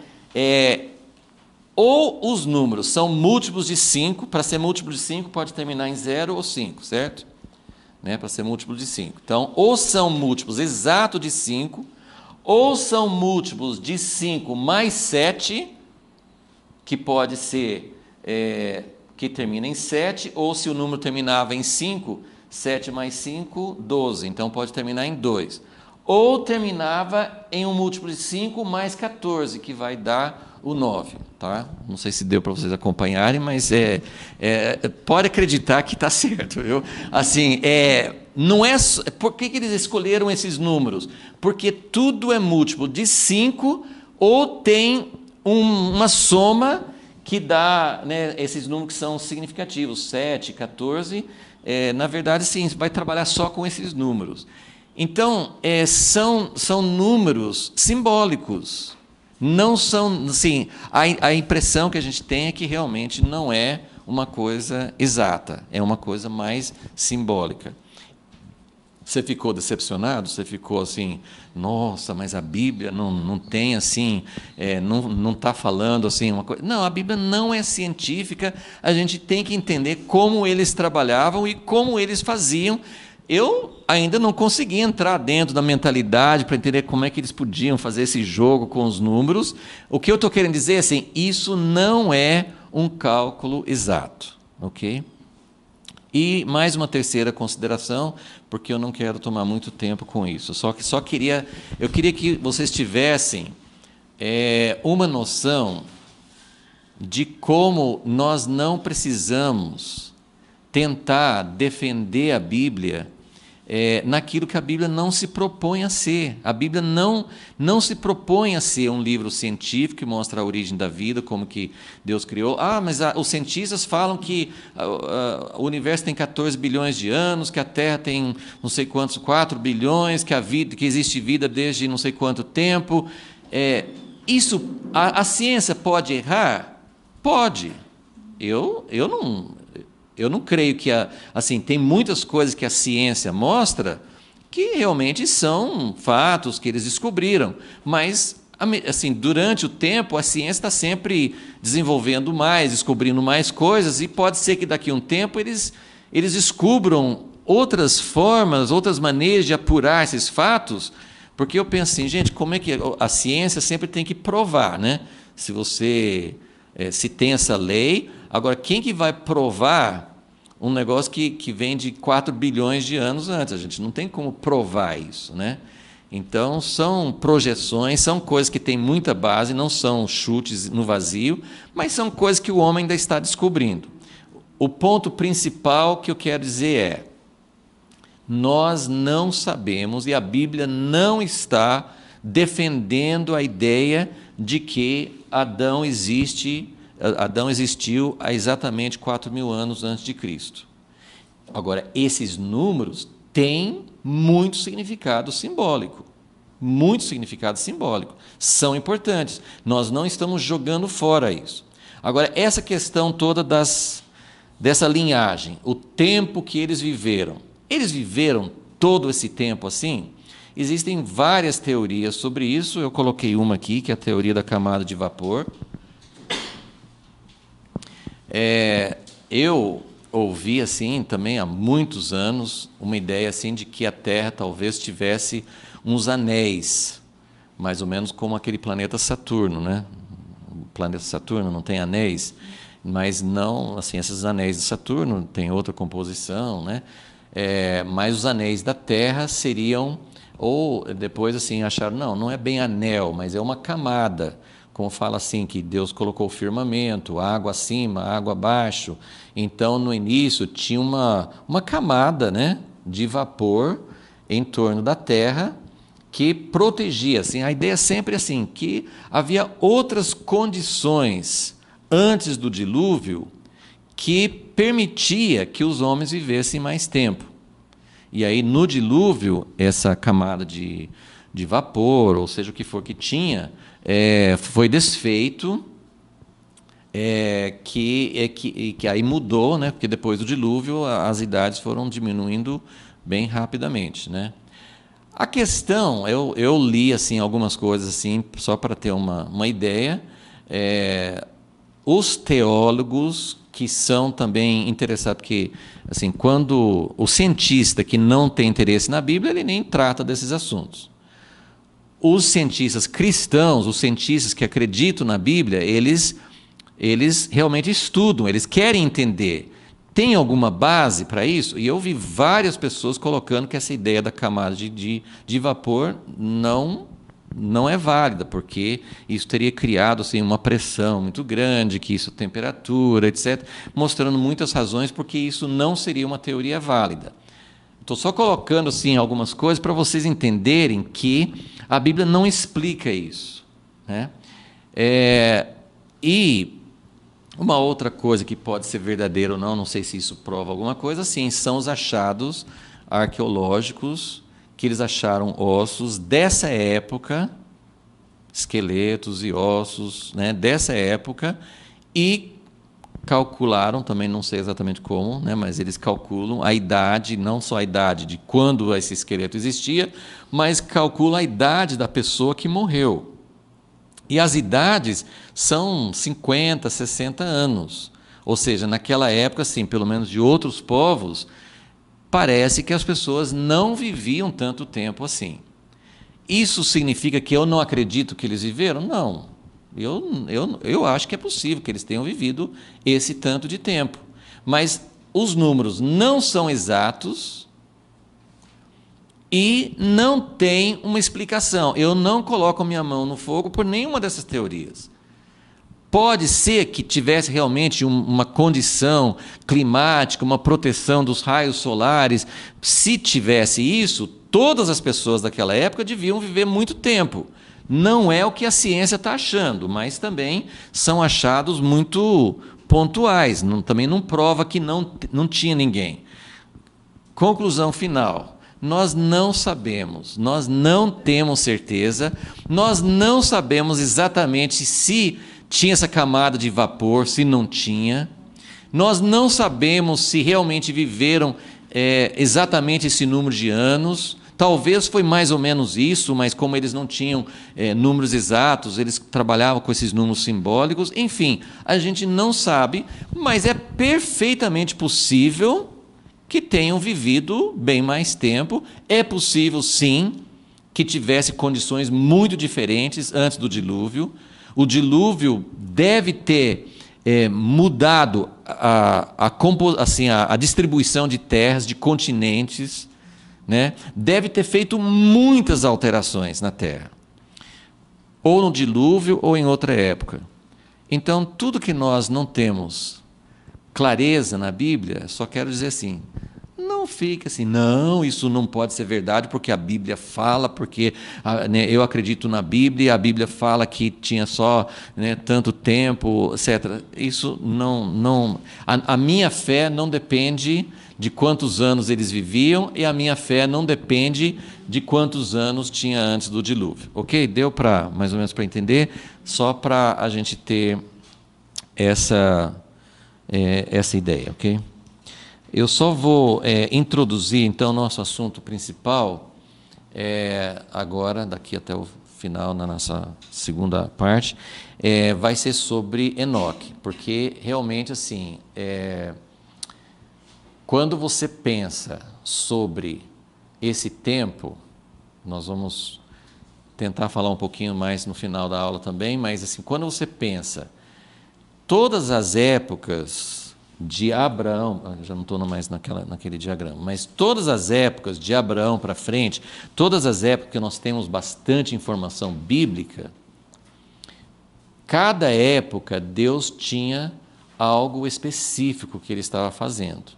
[SPEAKER 1] Ou os números são múltiplos de 5, para ser múltiplo de 5 pode terminar em 0 ou 5, certo? Né, para ser múltiplo de 5. Então, ou são múltiplos exatos de 5, ou são múltiplos de 5 mais 7, que pode ser, que termina em 7, ou se o número terminava em 5, 7 mais 5, 12, então pode terminar em 2. Ou terminava em um múltiplo de 5 mais 14, que vai dar o 9. Tá? Não sei se deu para vocês acompanharem, mas pode acreditar que está certo. Viu? Assim, não é, por que eles escolheram esses números? Porque tudo é múltiplo de 5 ou tem uma soma que dá, né, esses números que são significativos, 7, 14. Na verdade, sim, vai trabalhar só com esses números. Então, são números simbólicos. Não são, assim, a impressão que a gente tem é que realmente não é uma coisa exata, é uma coisa mais simbólica. Você ficou decepcionado? Você ficou assim, nossa, mas a Bíblia não tem assim, não está falando assim uma coisa. Não, a Bíblia não é científica, a gente tem que entender como eles trabalhavam e como eles faziam. Eu ainda não consegui entrar dentro da mentalidade para entender como é que eles podiam fazer esse jogo com os números. O que eu estou querendo dizer é assim, isso não é um cálculo exato, ok? E mais uma terceira consideração, porque eu não quero tomar muito tempo com isso. Eu queria que vocês tivessem uma noção de como nós não precisamos tentar defender a Bíblia naquilo que a Bíblia não se propõe a ser. A Bíblia não se propõe a ser um livro científico que mostra a origem da vida, como que Deus criou. Mas os cientistas falam que o universo tem 14 bilhões de anos, que a Terra tem não sei quantos, 4 bilhões, que existe vida desde não sei quanto tempo. A ciência pode errar? Pode. Eu não creio que assim, tem muitas coisas que a ciência mostra que realmente são fatos que eles descobriram, mas assim, durante o tempo a ciência está sempre desenvolvendo mais, descobrindo mais coisas, e pode ser que daqui a um tempo eles descubram outras formas, outras maneiras de apurar esses fatos, Porque eu penso assim, gente, como é que a ciência sempre tem que provar, né? Se você se tem essa lei, agora quem que vai provar um negócio que vem de 4 bilhões de anos antes? A gente não tem como provar isso, né? Então, são projeções, são coisas que têm muita base, não são chutes no vazio, mas são coisas que o homem ainda está descobrindo. O ponto principal que eu quero dizer é: nós não sabemos, e a Bíblia não está defendendo a ideia de que Adão existiu há exatamente 4.000 anos antes de Cristo. Agora, esses números têm muito significado simbólico. Muito significado simbólico. São importantes. Nós não estamos jogando fora isso. Agora, essa questão toda dessa linhagem, o tempo que eles viveram todo esse tempo assim? Existem várias teorias sobre isso. Eu coloquei uma aqui, que é a teoria da camada de vapor. Eu ouvi assim também há muitos anos uma ideia assim de que a Terra talvez tivesse uns anéis, mais ou menos como aquele planeta Saturno, né? O planeta Saturno não tem anéis, mas não assim, esses anéis de Saturno têm outra composição, né? Mas os anéis da Terra seriam, ou depois assim acharam, não é bem anel, mas é uma camada. Como fala assim, que Deus colocou o firmamento, água acima, água abaixo. Então, no início, tinha uma camada, né, de vapor em torno da Terra que protegia. Assim, a ideia é sempre assim, que havia outras condições antes do dilúvio que permitia que os homens vivessem mais tempo. E aí, no dilúvio, essa camada de vapor, ou seja, o que for que tinha, foi desfeito, que aí mudou, né? Porque depois do dilúvio as idades foram diminuindo bem rapidamente, né? A questão, eu li assim, algumas coisas assim, só para ter uma ideia, os teólogos que são também interessados, porque assim, quando o cientista que não tem interesse na Bíblia, ele nem trata desses assuntos. Os cientistas cristãos, os cientistas que acreditam na Bíblia, eles realmente estudam, eles querem entender. Tem alguma base para isso? E eu vi várias pessoas colocando que essa ideia da camada de vapor não é válida, porque isso teria criado assim, uma pressão muito grande, que isso temperatura, etc., mostrando muitas razões porque isso não seria uma teoria válida. Estou só colocando assim, algumas coisas para vocês entenderem que a Bíblia não explica isso, né? E uma outra coisa que pode ser verdadeira ou não sei se isso prova alguma coisa, sim, são os achados arqueológicos, que eles acharam ossos dessa época, esqueletos e ossos, né, dessa época, e calcularam, também não sei exatamente como, né, mas eles calculam a idade, não só a idade de quando esse esqueleto existia, mas calculam a idade da pessoa que morreu. E as idades são 50, 60 anos. Ou seja, naquela época, assim, pelo menos de outros povos, parece que as pessoas não viviam tanto tempo assim. Isso significa que eu não acredito que eles viveram? Não. Eu acho que é possível que eles tenham vivido esse tanto de tempo. Mas os números não são exatos e não tem uma explicação. Eu não coloco a minha mão no fogo por nenhuma dessas teorias. Pode ser que tivesse realmente uma condição climática, uma proteção dos raios solares. Se tivesse isso, todas as pessoas daquela época deviam viver muito tempo. Não é o que a ciência está achando, mas também são achados muito pontuais. Também não prova que não tinha ninguém. Conclusão final. Nós não sabemos, nós não temos certeza, nós não sabemos exatamente se tinha essa camada de vapor, se não tinha. Nós não sabemos se realmente viveram exatamente esse número de anos. Talvez foi mais ou menos isso, mas como eles não tinham números exatos, eles trabalhavam com esses números simbólicos. Enfim, a gente não sabe, mas é perfeitamente possível que tenham vivido bem mais tempo. É possível, sim, que tivesse condições muito diferentes antes do dilúvio. O dilúvio deve ter mudado a distribuição de terras, de continentes, né? Deve ter feito muitas alterações na Terra, ou no dilúvio ou em outra época. Então, tudo que nós não temos clareza na Bíblia, só quero dizer assim, não fique assim, não, isso não pode ser verdade, porque a Bíblia fala, porque eu acredito na Bíblia, a Bíblia fala que tinha só tanto tempo, etc. Isso não. A minha fé não depende de quantos anos eles viviam, e a minha fé não depende de quantos anos tinha antes do dilúvio. Ok? Deu para mais ou menos para entender? Só para a gente ter essa ideia, ok? Eu só vou introduzir, então, o nosso assunto principal, agora, daqui até o final, na nossa segunda parte, vai ser sobre Enoque, porque, realmente, assim, quando você pensa sobre esse tempo, nós vamos tentar falar um pouquinho mais no final da aula também, mas, assim, quando você pensa todas as épocas de Abraão, já não estou mais naquele diagrama, mas todas as épocas de Abraão para frente, todas as épocas que nós temos bastante informação bíblica, cada época Deus tinha algo específico que Ele estava fazendo.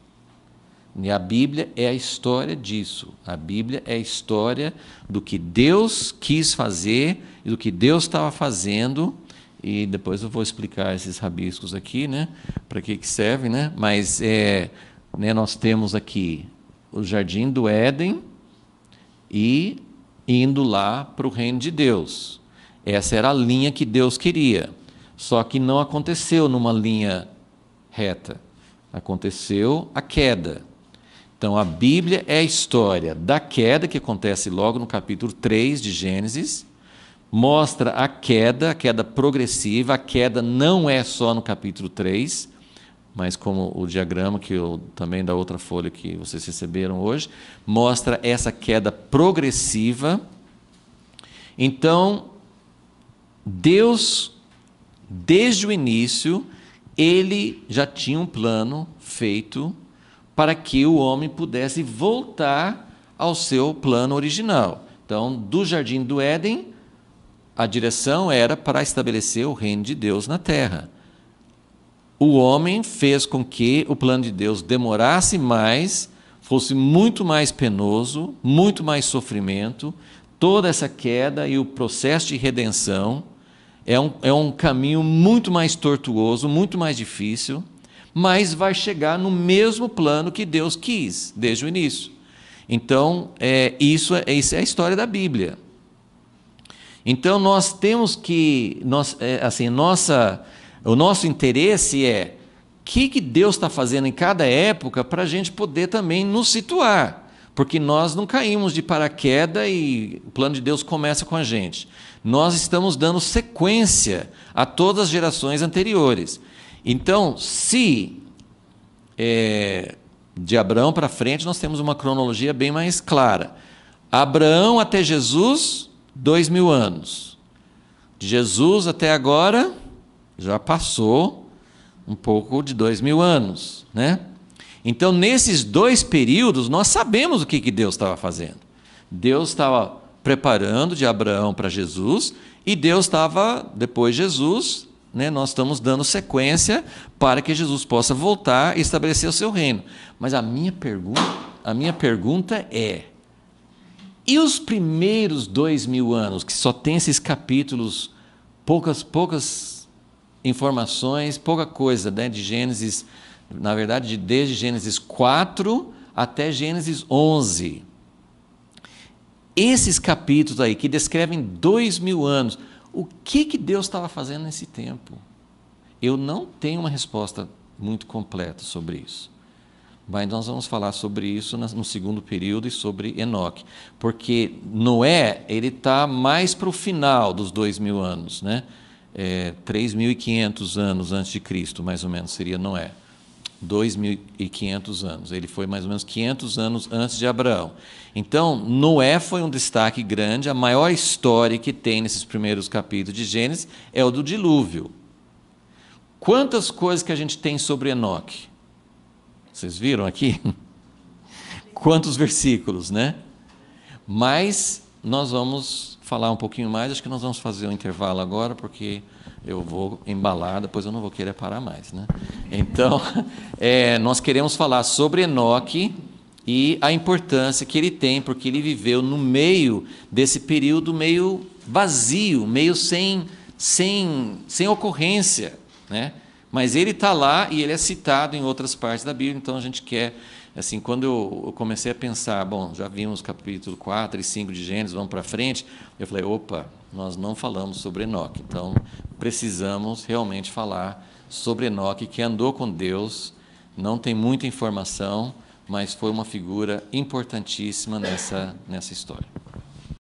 [SPEAKER 1] E a Bíblia é a história disso. A Bíblia é a história do que Deus quis fazer e do que Deus estava fazendo. E depois eu vou explicar esses rabiscos aqui, né? Para que serve, né? Mas nós temos aqui o Jardim do Éden e indo lá para o reino de Deus. Essa era a linha que Deus queria. Só que não aconteceu numa linha reta. Aconteceu a queda. Então, a Bíblia é a história da queda, que acontece logo no capítulo 3 de Gênesis. Mostra a queda progressiva. A queda não é só no capítulo 3, mas como o diagrama que também da outra folha que vocês receberam hoje, mostra essa queda progressiva. Então, Deus, desde o início, Ele já tinha um plano feito para que o homem pudesse voltar ao seu plano original. Então, do Jardim do Éden, a direção era para estabelecer o reino de Deus na terra. O homem fez com que o plano de Deus demorasse mais, fosse muito mais penoso, muito mais sofrimento. Toda essa queda e o processo de redenção é um caminho muito mais tortuoso, muito mais difícil, mas vai chegar no mesmo plano que Deus quis, desde o início. Então, isso é a história da Bíblia. Então, nós temos que, o nosso interesse é o que Deus está fazendo em cada época para a gente poder também nos situar, porque nós não caímos de paraquedas e o plano de Deus começa com a gente. Nós estamos dando sequência a todas as gerações anteriores. Então, se de Abraão para frente, nós temos uma cronologia bem mais clara. Abraão até Jesus, 2000 anos. De Jesus até agora, já passou um pouco de 2000 anos, né? Então, nesses dois períodos, nós sabemos o que Deus estava fazendo. Deus estava preparando de Abraão para Jesus, e Deus estava, depois de Jesus, nós estamos dando sequência para que Jesus possa voltar e estabelecer o seu reino. Mas a minha pergunta é: e os primeiros 2000 anos, que só tem esses capítulos, poucas informações, pouca coisa, né, de Gênesis, na verdade, desde Gênesis 4 até Gênesis 11. Esses capítulos aí, que descrevem 2000 anos, o que Deus estava fazendo nesse tempo? Eu não tenho uma resposta muito completa sobre isso. Mas nós vamos falar sobre isso no segundo período e sobre Enoque. Porque Noé, ele está mais para o final dos 2000 anos, né? 3.500 anos antes de Cristo, mais ou menos, seria Noé. 2.500 anos. Ele foi mais ou menos 500 anos antes de Abraão. Então, Noé foi um destaque grande. A maior história que tem nesses primeiros capítulos de Gênesis é o do dilúvio. Quantas coisas que a gente tem sobre Enoque? Vocês viram aqui? Quantos versículos, né? Mas nós vamos falar um pouquinho mais. Acho que nós vamos fazer um intervalo agora, porque eu vou embalar, depois eu não vou querer parar mais, né? Então, nós queremos falar sobre Enoque e a importância que ele tem, porque ele viveu no meio desse período meio vazio, meio sem ocorrência, né? Mas ele está lá e ele é citado em outras partes da Bíblia, então a gente quer, assim, quando eu comecei a pensar, bom, já vimos capítulo 4 e 5 de Gênesis, vamos para frente, eu falei, opa, nós não falamos sobre Enoque, então precisamos realmente falar sobre Enoque, que andou com Deus, não tem muita informação, mas foi uma figura importantíssima nessa história.